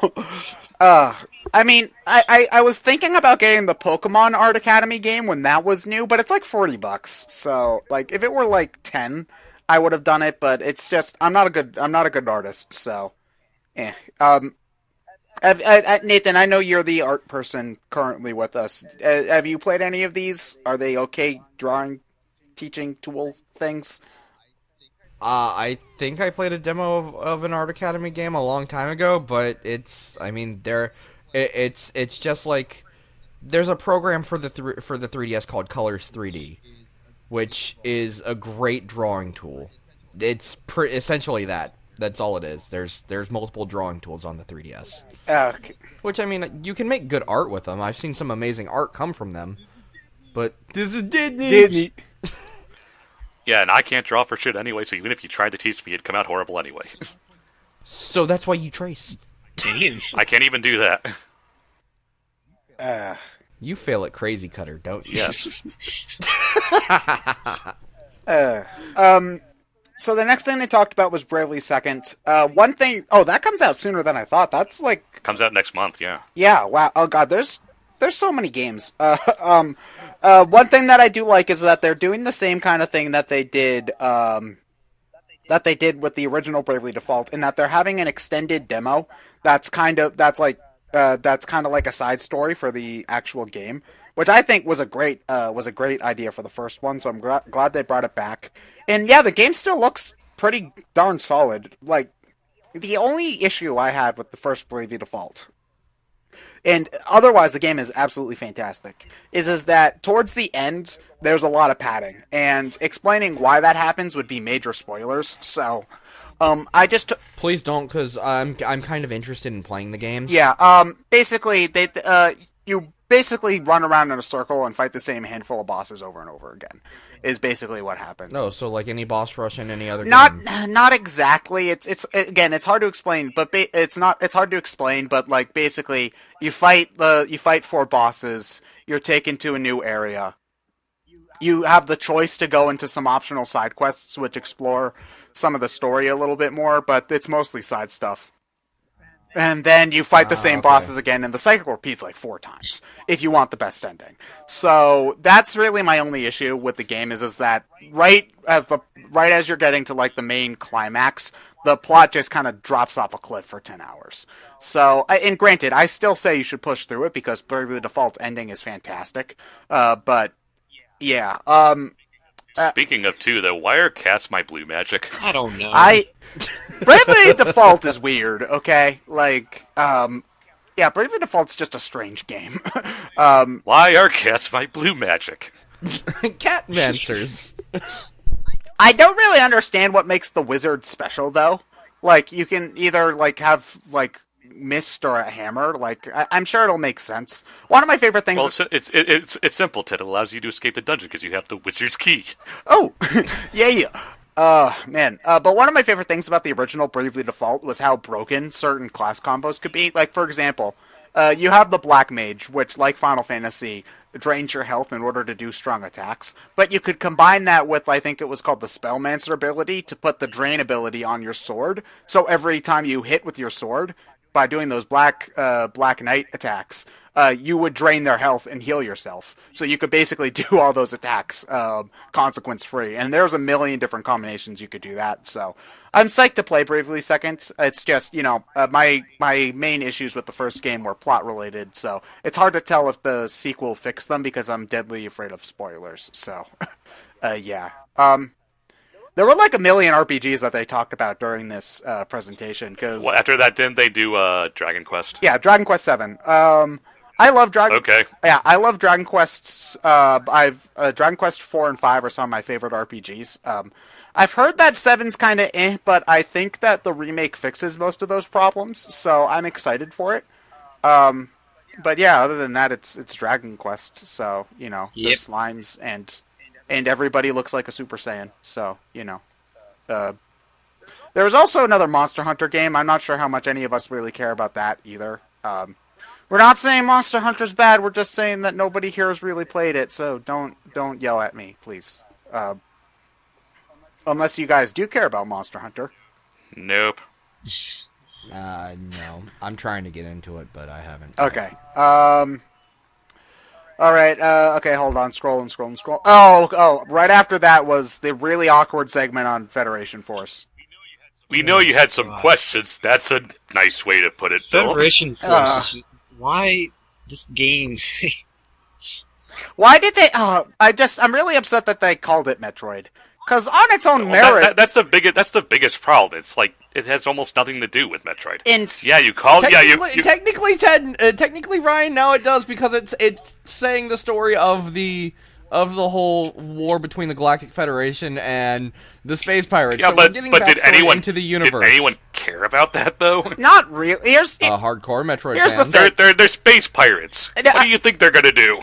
I mean, I was thinking about getting the Pokemon Art Academy game when that was new, but it's like $40. So, like, if it were like 10, I would have done it. But it's just I'm not a good artist. So, Nathan, I know you're the art person currently with us. Have you played any of these? Are they okay drawing, teaching tool things? I think I played a demo of an Art Academy game a long time ago, but it's just like there's a program for the 3DS called Colors 3D, which is a great drawing tool. It's essentially that. That's all it is. There's multiple drawing tools on the 3DS. Which, I mean, you can make good art with them. I've seen some amazing art come from them. But this is Disney. Yeah, and I can't draw for shit anyway, so even if you tried to teach me, it'd come out horrible anyway. So that's why you trace. Damn. I can't even do that. You fail at Crazy Cutter, don't you? Yes. So the next thing they talked about was Bravely Second. One thing. Oh, that comes out sooner than I thought. That's like. Comes out next month, yeah. Yeah. Wow. Oh God. There's so many games. One thing that I do like is that they're doing the same kind of thing that they did. That they did with the original Bravely Default, in that they're having an extended demo. That's kind of like a side story for the actual game, which I think was a great idea for the first one. So I'm glad they brought it back. And yeah, the game still looks pretty darn solid. Like, the only issue I had with the first Bravely Default and otherwise the game is absolutely fantastic, is that towards the end there's a lot of padding, and explaining why that happens would be major spoilers. So, I just Please don't, because I'm kind of interested in playing the games. yeah, basically you basically run around in a circle and fight the same handful of bosses over and over again. Is basically what happens. No, so like any boss rush in any other game. Not exactly. It's again, it's hard to explain, but it's hard to explain, but like basically you fight 4 bosses, you're taken to a new area. You have the choice to go into some optional side quests which explore some of the story a little bit more, but it's mostly side stuff. And then you fight the same bosses again, and the cycle repeats like 4 times if you want the best ending. So that's really my only issue with the game is that right as you're getting to like the main climax, the plot just kind of drops off a cliff for 10 hours. So, and granted, I still say you should push through it because the default ending is fantastic. But yeah, Speaking of two, though, why are cats my blue magic? I don't know. Bravely Default is weird, okay? Like, yeah, Bravely Default's just a strange game. Why are cats my blue magic? Catmancers. I don't really understand what makes the wizard special, though. Like, you can either, like, have, like, mist or a hammer. Like, I'm sure it'll make sense. One of my favorite things... Well, it's simple, Ted. It allows you to escape the dungeon because you have the wizard's key. Oh, yeah. Man. But one of my favorite things about the original Bravely Default was how broken certain class combos could be. Like, for example, you have the Black Mage, which, like Final Fantasy, drains your health in order to do strong attacks. But you could combine that with, I think it was called the Spellmancer ability, to put the Drain ability on your sword. So every time you hit with your sword, by doing those Black Knight attacks, you would drain their health and heal yourself. So you could basically do all those attacks consequence-free. And there's a million different combinations you could do that. So I'm psyched to play Bravely Second. It's just, my main issues with the first game were plot-related. So it's hard to tell if the sequel fixed them because I'm deadly afraid of spoilers. So, yeah. There were like a million RPGs that they talked about during this presentation. Cause, well, after that, didn't they do Dragon Quest? Yeah, Dragon Quest 7. I love Dragon. Okay. Yeah, I love Dragon Quests. Dragon Quest 4 and 5 are some of my favorite RPGs. I've heard that 7's kind of but I think that the remake fixes most of those problems, so I'm excited for it. But yeah, other than that, it's Dragon Quest, so there's slimes and everybody looks like a Super Saiyan, so there was also another Monster Hunter game. I'm not sure how much any of us really care about that either. We're not saying Monster Hunter's bad. We're just saying that nobody here has really played it, so don't yell at me, please. Unless you guys do care about Monster Hunter. Nope. No. I'm trying to get into it, but I haven't. Okay. Alright, okay, hold on. Scroll. Oh, right after that was the really awkward segment on Federation Force. We know you had some questions. That's a nice way to put it, Bill. Federation Force. Why this game? Why did they... I'm really upset that they called it Metroid. Because on its own merit... That's the biggest problem. It's like, it has almost nothing to do with Metroid. You Technically, Ryan, now it does, because it's saying the story of the whole war between the Galactic Federation and the Space Pirates. Yeah, so but did anyone into the universe? Did anyone care about that though? Not really. Hardcore Metroid fans. They're space pirates. What do you think they're gonna do?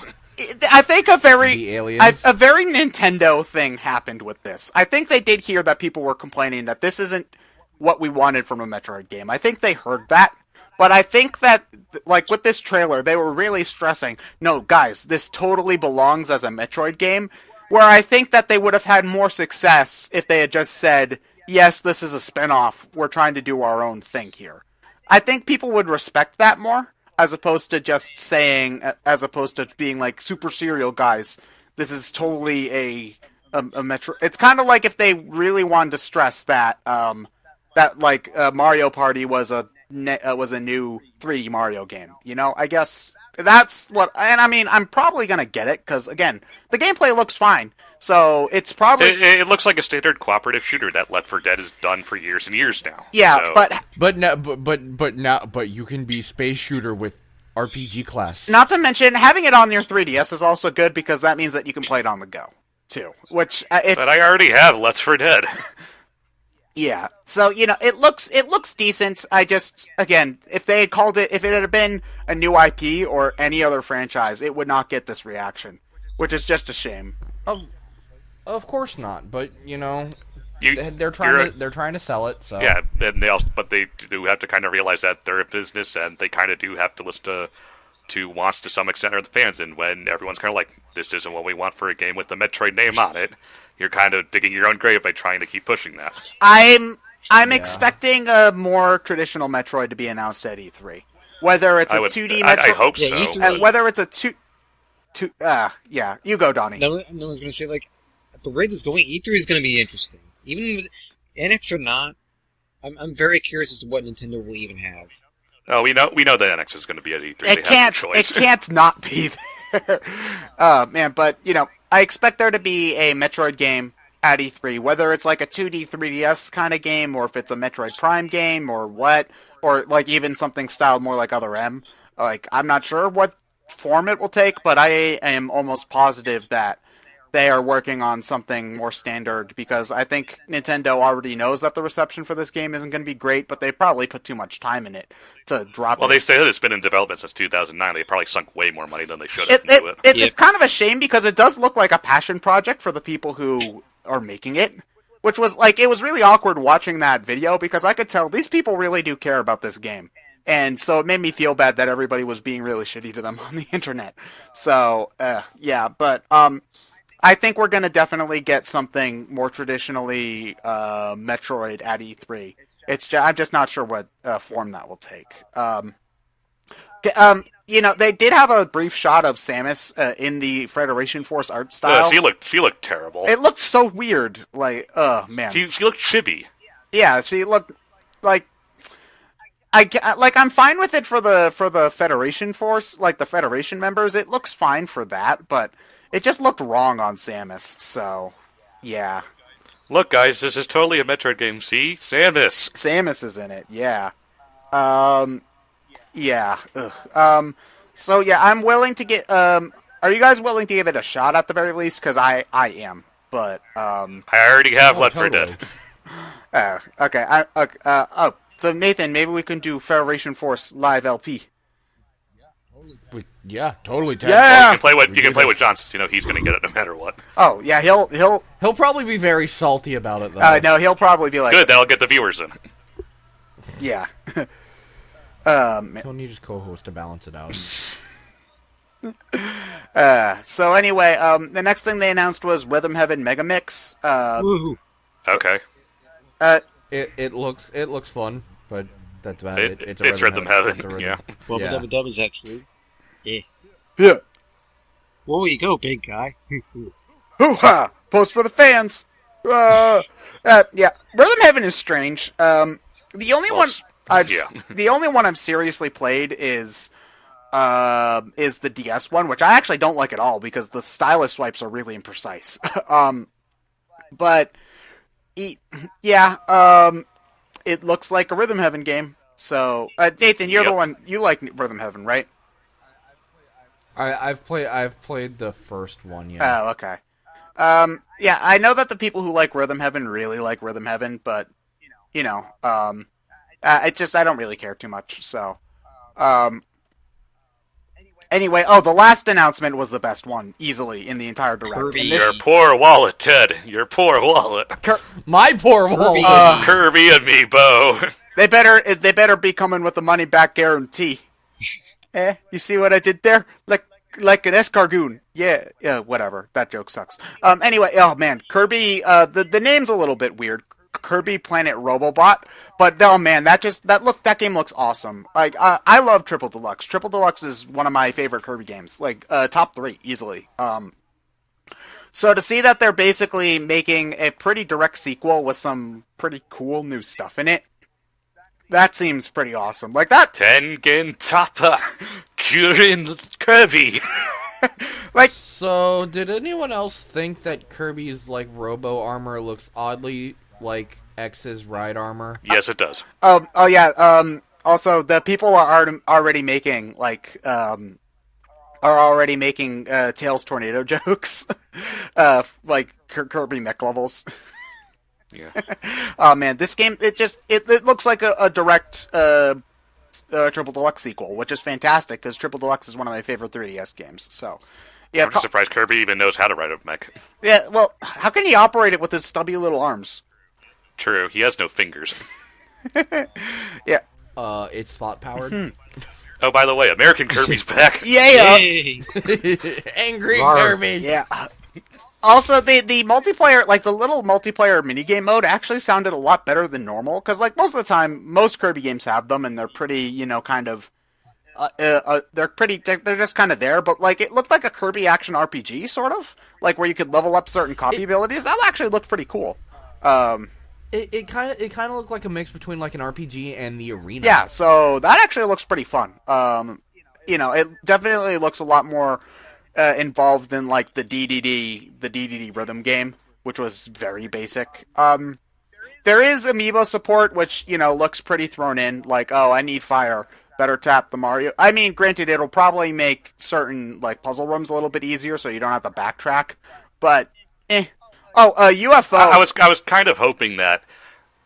I think a very Nintendo thing happened with this. I think they did hear that people were complaining that this isn't what we wanted from a Metroid game. I think they heard that. But I think that, like, with this trailer, they were really stressing, no, guys, this totally belongs as a Metroid game, where I think that they would have had more success if they had just said, yes, this is a spin-off, we're trying to do our own thing here. I think people would respect that more, as opposed to just saying, as opposed to being like, super serial, guys, this is totally a Metroid. It's kind of like if they really wanted to stress that, Mario Party was a new 3D Mario game. I guess that's what... And I mean, I'm probably going to get it, because, again, the gameplay looks fine. So, it's probably... It looks like a standard cooperative shooter that Left 4 Dead has done for years and years now. Yeah, so. But you can be space shooter with RPG class. Not to mention, having it on your 3DS is also good because that means that you can play it on the go, too. Which, if But I already have Let's for Dead. yeah, so it looks decent. I just again, if they had called it, if it had been a new IP or any other franchise, it would not get this reaction, which is just a shame. Of course not, but You, they're trying to sell it. So yeah, and but they do have to kind of realize that they're a business, and they kind of do have to listen to wants to some extent, or the fans. And when everyone's kind of like, this isn't what we want for a game with the Metroid name on it, you're kind of digging your own grave by trying to keep pushing that. I'm expecting a more traditional Metroid to be announced at E3, whether it's a 2D Metroid. I hope Yeah, so. E3 whether it's a yeah, you go, Donnie. No one's going to say, like, at the rate it's going, E3 is going to be interesting. Even with NX or not, I'm very curious as to what Nintendo will even have. Oh, we know that NX is going to be at E3. It can't not be there. Man, but I expect there to be a Metroid game at E3, whether it's like a 2D 3DS kind of game, or if it's a Metroid Prime game, or what, or like even something styled more like Other M. Like, I'm not sure what form it will take, but I am almost positive that they are working on something more standard, because I think Nintendo already knows that the reception for this game isn't going to be great, but they probably put too much time in it to drop it. Well, they say that it's been in development since 2009. They probably sunk way more money than they should have into it. It's kind of a shame, because it does look like a passion project for the people who are making it, which was like, it was really awkward watching that video, because I could tell these people really do care about this game. And so it made me feel bad that everybody was being really shitty to them on the internet. So, yeah, but I think we're going to definitely get something more traditionally Metroid at E3. I'm just not sure what form that will take. They did have a brief shot of Samus in the Federation Force art style. She looked terrible. It looked so weird. Like, man. She looked chibi. Yeah, she looked like. I'm fine with it for the Federation Force, like the Federation members. It looks fine for that, but it just looked wrong on Samus. So, yeah. Look, guys, this is totally a Metroid game. See, Samus. Samus is in it. Yeah. Yeah. So yeah, I'm willing to get. Are you guys willing to give it a shot at the very least? Because I am. But I already have Left 4 Dead. Okay. So Nathan, maybe we can do Federation Force live LP. Yeah, totally. Yeah. Well, you can play with Johnson. He's going to get it no matter what. Oh yeah, he'll probably be very salty about it though. no, he'll probably be like, good. That'll get the viewers in. Yeah. He'll need his co-host to balance it out. So anyway, the next thing they announced was Rhythm Heaven Mega Mix. Woohoo! Okay. It looks fun, but that's about it. It's Rhythm Heaven. Yeah. Well, the dub is actually. Yeah. Yeah. Where you go, big guy? Hoo-ha! Post for the fans! Yeah. Rhythm Heaven is strange. The only one I've seriously played is the DS one, which I actually don't like at all, because the stylus swipes are really imprecise. But it looks like a Rhythm Heaven game. So, Nathan, you're the one, you like Rhythm Heaven, right? I've played the first one, yeah. Oh, okay. Yeah, I know that the people who like Rhythm Heaven really like Rhythm Heaven, but it just, I don't really care too much. So, anyway, the last announcement was the best one, easily, in the entire direct. Your poor wallet, Ted. Your poor wallet. My poor wallet. Kirby and me, Bo. They better be coming with a money back guarantee. You see what I did there? Like an escargoon. Yeah, whatever. That joke sucks. Anyway, oh man, Kirby, the name's a little bit weird. Kirby Planet Robobot, but oh man, that game looks awesome. Like, I love Triple Deluxe. Triple Deluxe is one of my favorite Kirby games. Like, top 3, easily. So to see that they're basically making a pretty direct sequel with some pretty cool new stuff in it, that seems pretty awesome. Like that. Tengen Toppa, Kurin Kirby. So, did anyone else think that Kirby's Robo armor looks oddly like X's ride armor? Yes, it does. Oh yeah. Also, the people are already making Tails tornado jokes, like Kirby mech levels. Yeah. Oh man, this game it looks like a direct Triple Deluxe sequel, which is fantastic because Triple Deluxe is one of my favorite 3DS games. So, yeah, I'm just surprised Kirby even knows how to ride a mech. yeah. Well, how can he operate it with his stubby little arms? True, he has no fingers. Yeah. It's thought powered. Oh, by the way, American Kirby's back. Yeah. Yay! Angry Rawr. Kirby. Yeah. Also, the multiplayer, like the little multiplayer minigame mode, actually sounded a lot better than normal. Because, like, most of the time, most Kirby games have them, and they're pretty, kind of, they're just kind of there. But, like, it looked like a Kirby action RPG, sort of, like where you could level up certain copy abilities. That actually looked pretty cool. It kind of looked like a mix between like an RPG and the arena. Yeah, so that actually looks pretty fun. It definitely looks a lot more involved in like the DDD rhythm game, which was very basic. There is amiibo support, which looks pretty thrown in. Like, oh, I need fire, better tap the Mario. I mean, granted, it'll probably make certain like puzzle rooms a little bit easier, so you don't have to backtrack. But Oh, UFO. I was kind of hoping that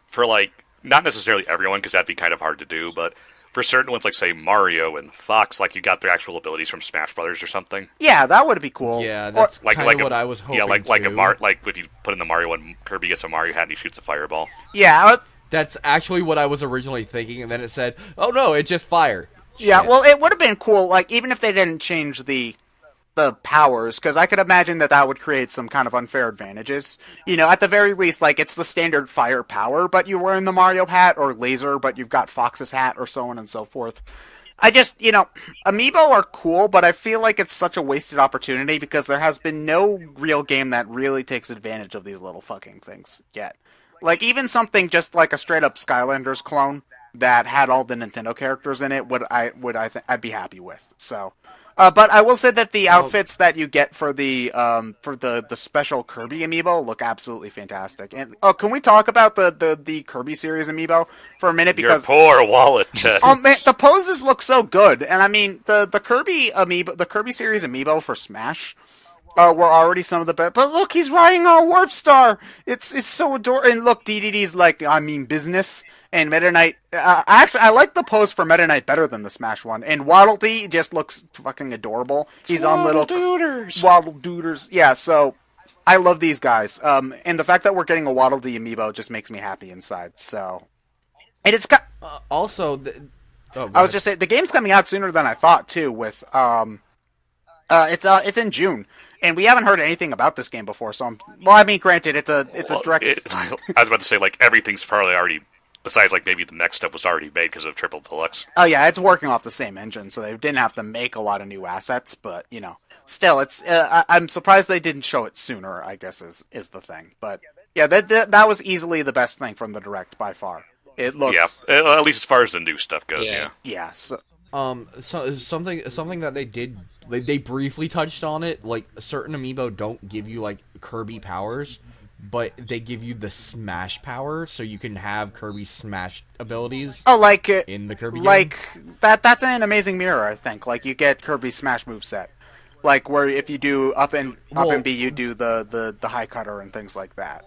for like not necessarily everyone, because that'd be kind of hard to do, but for certain ones like say Mario and Fox, like you got their actual abilities from Smash Brothers or something. Yeah, that would be cool. Yeah, that's Like kind of what I was hoping. Yeah, like too. like if you put in the Mario one, Kirby gets a Mario hat and he shoots a fireball. Yeah. That's actually what I was originally thinking, and then it said, "Oh no, it's just fire." Yeah. Shit. Well, it would have been cool, like even if they didn't change the powers, because I could imagine that would create some kind of unfair advantages. At the very least, like it's the standard fire power, but you're wearing the Mario hat, or laser, but you've got Fox's hat, or so on and so forth. I just, amiibo are cool, but I feel like it's such a wasted opportunity because there has been no real game that really takes advantage of these little fucking things yet. Like even something just like a straight up Skylanders clone that had all the Nintendo characters in it I'd be happy with. So. But I will say that the outfits that you get for the special Kirby amiibo look absolutely fantastic. And can we talk about the Kirby series amiibo for a minute? Because your poor wallet. Oh man, the poses look so good, and I mean the Kirby amiibo, the Kirby series amiibo for Smash, were already some of the best. But look, he's riding on Warp Star. It's so adorable. And look, DDD's like business. And Meta Knight, I like the pose for Meta Knight better than the Smash one. And Waddle Dee just looks fucking adorable. He's on little Waddle Dooders. Yeah, so I love these guys. And the fact that we're getting a Waddle Dee amiibo just makes me happy inside. So, and it's got also. I was just saying the game's coming out sooner than I thought too. With it's in June. And we haven't heard anything about this game before, so granted, it's a direct. I was about to say like everything's probably already. Besides, like, maybe the next step was already made because of Triple Deluxe. Oh, yeah, it's working off the same engine, so they didn't have to make a lot of new assets, but, still, it's, I'm surprised they didn't show it sooner, I guess, is the thing. But, yeah, that was easily the best thing from the Direct, by far. It looks... Yeah, at least as far as the new stuff goes, yeah. Yeah, so... So something that they did, they briefly touched on it, like, certain amiibo don't give you, like, Kirby powers, but they give you the Smash power, so you can have Kirby's Smash abilities. Oh, like in the Kirby game. Like that's an Amazing Mirror, I think. Like you get Kirby's Smash moveset. Like where if you do up and B, you do the high cutter and things like that.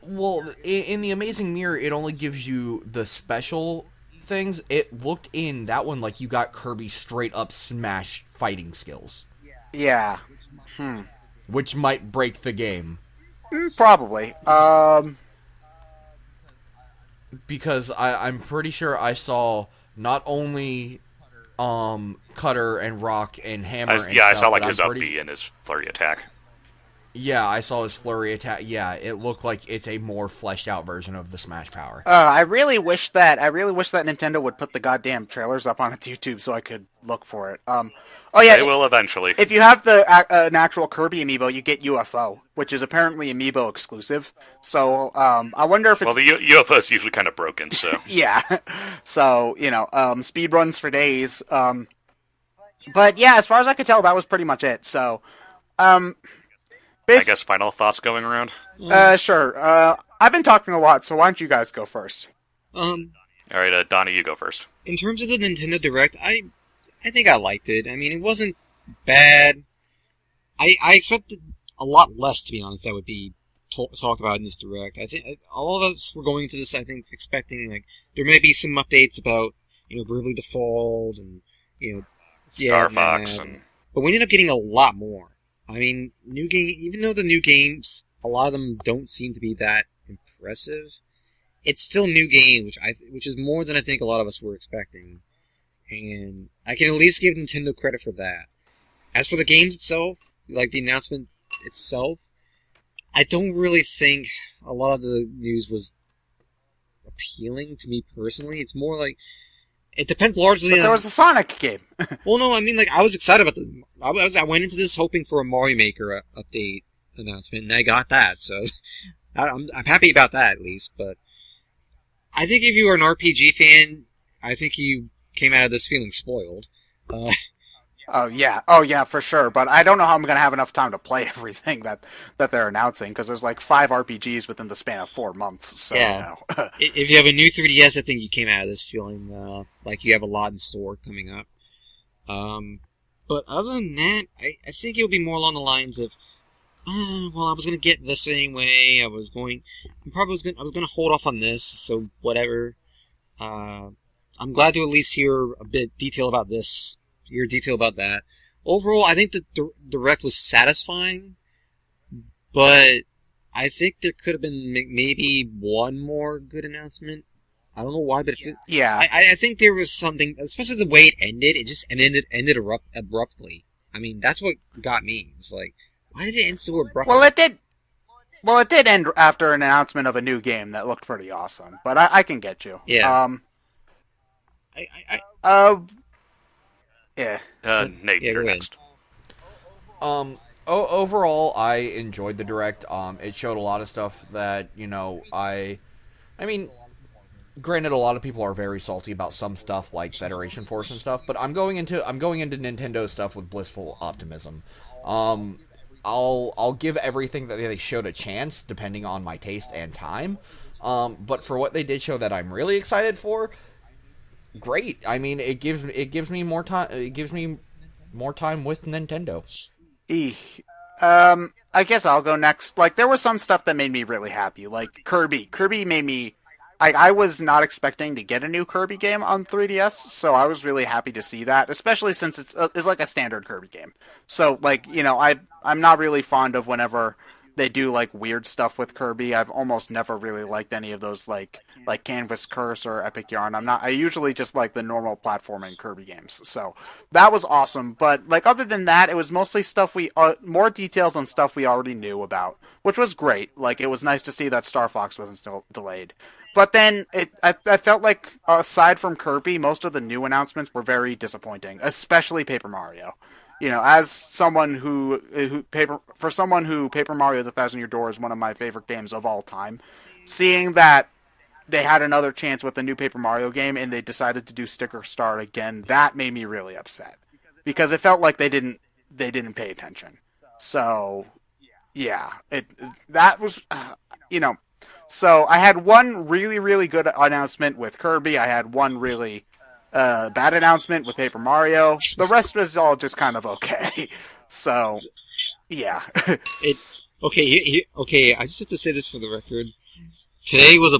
Well, in the Amazing Mirror, it only gives you the special things. It looked in that one like you got Kirby straight up Smash fighting skills. Yeah. Which might break the game. Probably. Because I'm pretty sure I saw not only Cutter and Rock and Hammer and stuff, I saw like his up B and his flurry attack. Yeah, I saw his flurry attack. Yeah, it looked like it's a more fleshed out version of the Smash power. I really wish that Nintendo would put the goddamn trailers up on its YouTube so I could look for it. Oh yeah, they will eventually. If you have an actual Kirby amiibo, you get UFO, which is apparently amiibo exclusive. So I wonder if it's the UFO is usually kind of broken. So yeah, so speed runs for days. But yeah, as far as I could tell, that was pretty much it. So I guess final thoughts going around. Sure. I've been talking a lot, so why don't you guys go first? All right, Donnie, you go first. In terms of the Nintendo Direct, I think I liked it. I mean, it wasn't bad. I expected a lot less, to be honest, that would be talked about in this Direct. I think all of us were going into this, I think, expecting, like, there may be some updates about, Bravely Default and, Star Fox and... But we ended up getting a lot more. I mean, even though the new games, a lot of them don't seem to be that impressive, it's still new games, which is more than I think a lot of us were expecting. And I can at least give Nintendo credit for that. As for the games itself, like the announcement itself, I don't really think a lot of the news was appealing to me personally. It's more like, it depends largely on... But there was a Sonic game. Well, no, I mean, like, I was excited about I went into this hoping for a Mario Maker update announcement, and I got that, so I'm happy about that, at least, but I think if you are an RPG fan, I think you came out of this feeling spoiled. Oh yeah, for sure. But I don't know how I'm gonna have enough time to play everything that they're announcing, because there's like 5 RPGs within the span of 4 months. So yeah. If you have a new 3DS, I think you came out of this feeling like you have a lot in store coming up. But other than that, I think it'll be more along the lines of, well, I was gonna get this anyway. I was gonna hold off on this. So whatever. I'm glad to at least hear a bit detail about this. Your detail about that. Overall, I think the Direct was satisfying, but I think there could have been maybe one more good announcement. I don't know why, but I think there was something, especially the way it ended. It just ended abruptly. I mean, that's what got me. It was like, why did it end so abruptly? Well, it did end after an announcement of a new game that looked pretty awesome. But I can get you. Yeah. Yeah. Nate, you're next. Overall, I enjoyed the Direct. It showed a lot of stuff that, I mean, granted, a lot of people are very salty about some stuff like Federation Force and stuff, but I'm going into Nintendo stuff with blissful optimism. I'll give everything that they showed a chance, depending on my taste and time. But for what they did show that I'm really excited for, great. I mean, it gives me more time. It gives me more time with Nintendo. I guess I'll go next. Like, there was some stuff that made me really happy. Like Kirby. Kirby made me. I was not expecting to get a new Kirby game on 3DS, so I was really happy to see that. Especially since it's like a standard Kirby game. So like, I'm not really fond of whenever they do like weird stuff with Kirby. I've almost never really liked any of those like Canvas Curse or Epic Yarn. I usually just like the normal platforming Kirby games. So that was awesome. But like other than that, it was mostly stuff more details on stuff we already knew about, which was great. Like it was nice to see that Star Fox wasn't still delayed. But then I felt like aside from Kirby, most of the new announcements were very disappointing, especially Paper Mario. As someone who Paper Mario: The Thousand Year Door is one of my favorite games of all time, seeing that they had another chance with the new Paper Mario game and they decided to do Sticker Star again, that made me really upset because it felt like they didn't pay attention. So yeah, that was So I had one really really good announcement with Kirby. I had one really bad announcement with Paper Mario. The rest was all just kind of okay. So, yeah. Okay. I just have to say this for the record. Today was a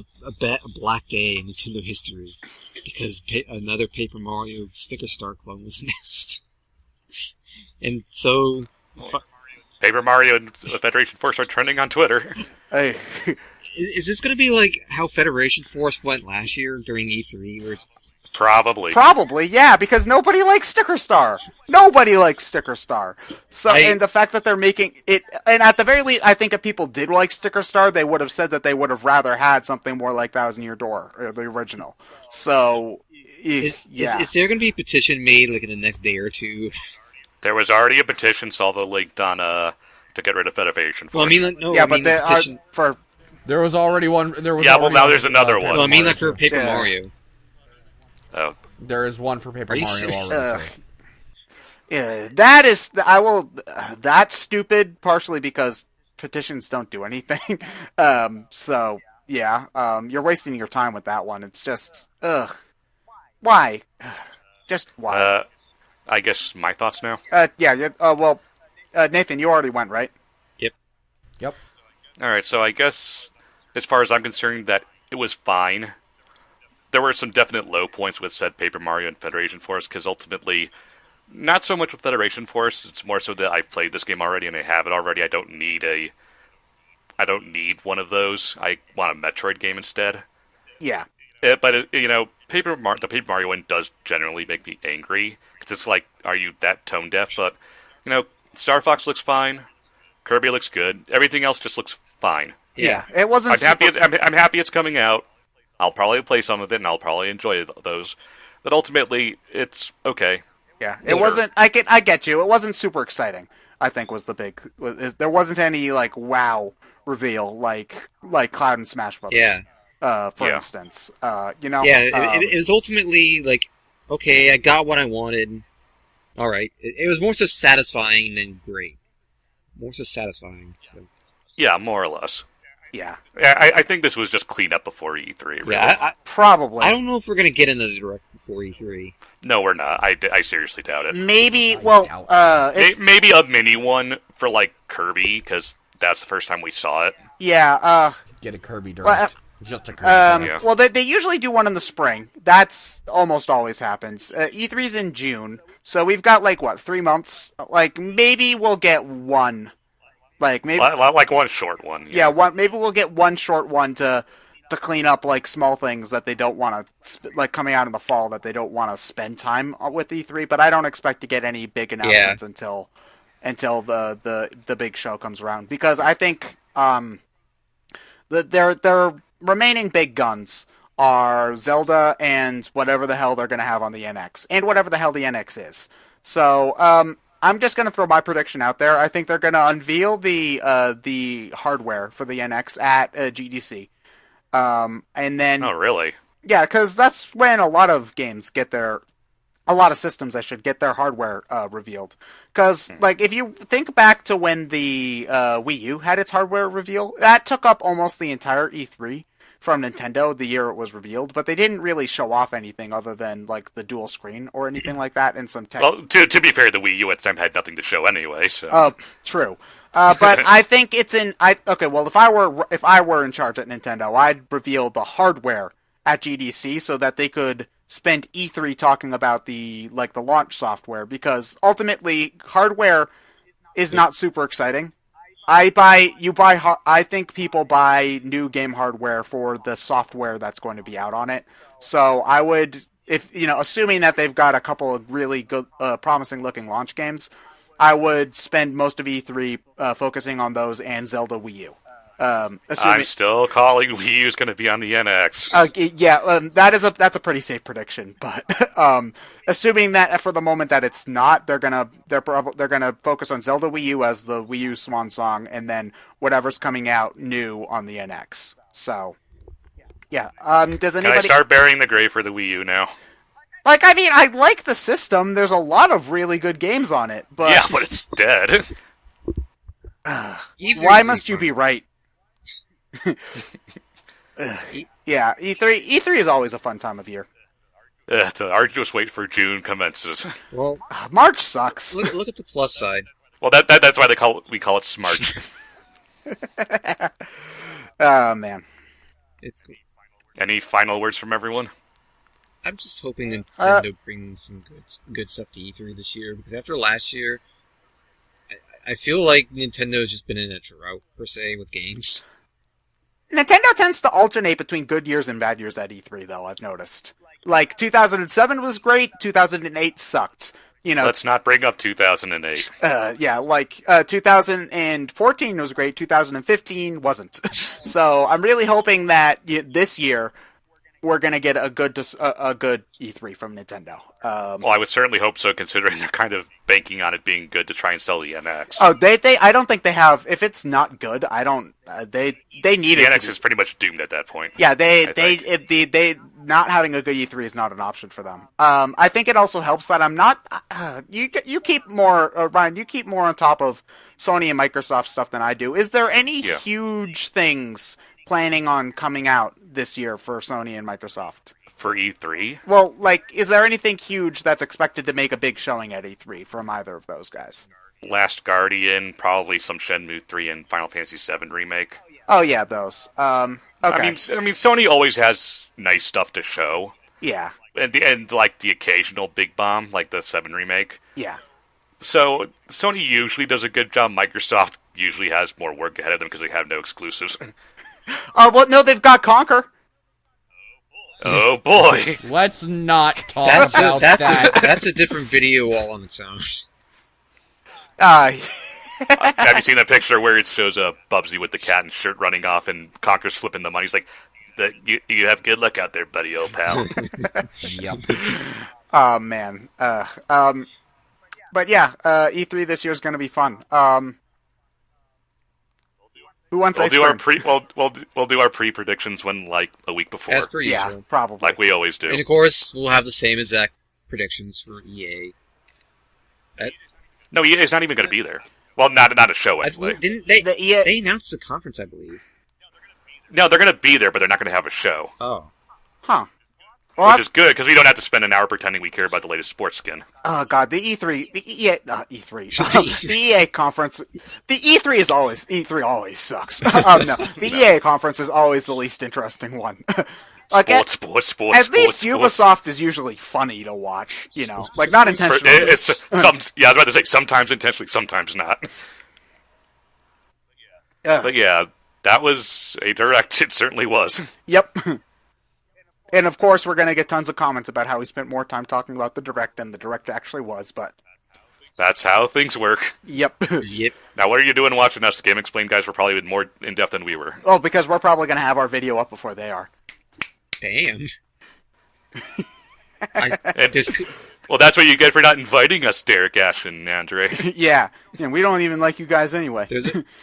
black day in Nintendo history because another Paper Mario Sticker Star clone was announced, and so Paper Mario and Federation Force are trending on Twitter. Hey. Is this going to be like how Federation Force went last year during E3, where Probably, yeah, because nobody likes Sticker Star. Nobody likes Sticker Star. So, and the fact that they're making it, and at the very least, I think if people did like Sticker Star, they would have said that they would have rather had something more like Thousand Year Door, or the original. So, yeah. Is there going to be a petition made, like, in the next day or two? There was already a petition, Salvo linked on, to get rid of Federation Force. Well, I mean, like, no, yeah, I mean, but petition... There was already one. Well, now there's another one. Well, I mean, like, for Paper Mario. Oh. There is one for Paper Mario already. Yeah, that's stupid, partially because petitions don't do anything. So, Yeah, you're wasting your time with that one. It's just, ugh. Why? Just why? I guess my thoughts now. Nathan, you already went, right? Yep. Yep. All right, so I guess as far as I'm concerned, that it was fine. There were some definite low points with said Paper Mario and Federation Force, because ultimately, not so much with Federation Force. It's more so that I've played this game already and I have it already. I don't need one of those. I want a Metroid game instead. Yeah. The Paper Mario one does generally make me angry, because it's like, are you that tone deaf? But Star Fox looks fine. Kirby looks good. Everything else just looks fine. Yeah. It wasn't. I'm happy it's coming out. I'll probably play some of it and I'll probably enjoy those. But ultimately, it's okay. Yeah, it wasn't. I get you. It wasn't super exciting. I think was the big. There wasn't any like wow reveal like Cloud and Smash Brothers. Yeah. For instance, Yeah, it was ultimately like, okay, I got what I wanted. All right, it was more so satisfying than great. More so satisfying. So. Yeah, more or less. Yeah. I think this was just cleaned up before E3. Really. Yeah, probably. I don't know if we're gonna get into the direct before E3. No, we're not. I seriously doubt it. Maybe. Maybe a mini one for like Kirby, because that's the first time we saw it. Yeah. Get a Kirby direct. Just a Kirby direct. Well, they usually do one in the spring. That's almost always happens. E3's in June, so we've got 3 months. Maybe we'll get one. Maybe like one short one. Yeah, one. Maybe we'll get one short one to clean up small things that they don't want to coming out in the fall that they don't want to spend time with E3. But I don't expect to get any big announcements until the big show comes around, because I think their remaining big guns are Zelda and whatever the hell they're going to have on the NX, and whatever the hell the NX is. So I'm just going to throw my prediction out there. I think they're going to unveil the hardware for the NX at GDC. And then... Oh, really? Yeah, because that's when a lot of games get their... A lot of systems, get their hardware revealed. Because, if you think back to when the Wii U had its hardware reveal, that took up almost the entire E3 from Nintendo the year it was revealed, but they didn't really show off anything other than the dual screen or anything like that, and some tech. Well, to be fair, the Wii U at the time had nothing to show anyway. So. True. But I think it's in. Okay, well, if I were in charge at Nintendo, I'd reveal the hardware at GDC so that they could spend E3 talking about the launch software, because ultimately hardware is not super exciting. I think people buy new game hardware for the software that's going to be out on it. So I would, assuming that they've got a couple of really good, promising looking launch games, I would spend most of E3 focusing on those and Zelda Wii U. I'm still calling Wii U's going to be on the NX. That's a pretty safe prediction. But assuming that for the moment that it's not, they're gonna focus on Zelda Wii U as the Wii U swan song, and then whatever's coming out new on the NX. So, yeah. Does anybody? Can I start burying the grave for the Wii U now? I like the system. There's a lot of really good games on it, but yeah, but it's dead. Why must you be right? Yeah, E3 is always a fun time of year. The arduous wait for June commences. Well, March sucks. Look at the plus side. Well, that's why we call it Smarch. Oh man. It's cool. Any final words from everyone? I'm just hoping Nintendo brings some good stuff to E3 this year, because after last year, I feel like Nintendo's just been in a drought per se with games. Nintendo tends to alternate between good years and bad years at E3, though, I've noticed. 2007 was great, 2008 sucked. Let's not bring up 2008. 2014 was great, 2015 wasn't. So I'm really hoping that this year we're going to get a good E3 from Nintendo. Well, I would certainly hope so, considering they're kind of banking on it being good to try and sell the NX. Oh, I don't think they have. If it's not good, I don't. They need the it. The NX is pretty much doomed at that point. Yeah, they not having a good E3 is not an option for them. I think it also helps that I'm not. You keep more, Ryan. You keep more on top of Sony and Microsoft stuff than I do. Is there any huge things planning on coming out this year for Sony and Microsoft? For E3? Well, like, is there anything huge that's expected to make a big showing at E3 from either of those guys? Last Guardian, probably some Shenmue 3 and Final Fantasy 7 remake. Oh yeah, those. Okay. I mean, Sony always has nice stuff to show. Yeah. And like the occasional big bomb, like the 7 remake. Yeah. So Sony usually does a good job. Microsoft usually has more work ahead of them because they have no exclusives. Well, no, they've got Conquer. Oh boy! Let's not talk about that. That's a different video all on its own. Have you seen that picture where it shows Bubsy with the cat and shirt running off and Conker's flipping the money? He's like, you have good luck out there, buddy, old pal. Yep. Oh, man. But yeah, E3 this year is going to be fun. Who wants ice cream? We'll do our predictions when like a week before. As per usual. Yeah, probably. Like we always do. And of course, we'll have the same exact predictions for EA. No, EA's not even going to be there. Well, not a show anyway. Didn't they? The EA... They announced the conference, I believe. No, they're going to be there, but they're not going to have a show. Oh. Huh. Well, which is good, because we don't have to spend an hour pretending we care about the latest sports skin. Oh, God, the E3... The EA... the EA conference... The E3 always sucks. No. The EA conference is always the least interesting one. Like sports. At least Ubisoft is usually funny to watch, you know, like not intentionally. I was about to say sometimes intentionally, sometimes not. But yeah, that was a direct. It certainly was. Yep. And of course, we're gonna get tons of comments about how we spent more time talking about the direct than the direct actually was, but that's how things work. Yep. Yep. Now, what are you doing watching us? The Game Explained guys were probably more in depth than we were. Oh, because we're probably gonna have our video up before they are. Damn. Well, that's what you get for not inviting us, Derek, Ash, and Andre. Yeah, and we don't even like you guys anyway.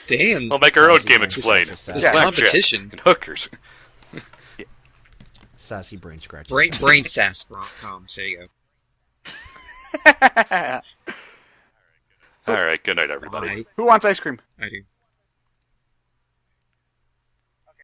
Damn. We'll make our own Game Explained. There's competition. And hookers. Sassy brain scratch. BrainScratch.com. There you go. All right, good night, everybody. Bye. Who wants ice cream? I do.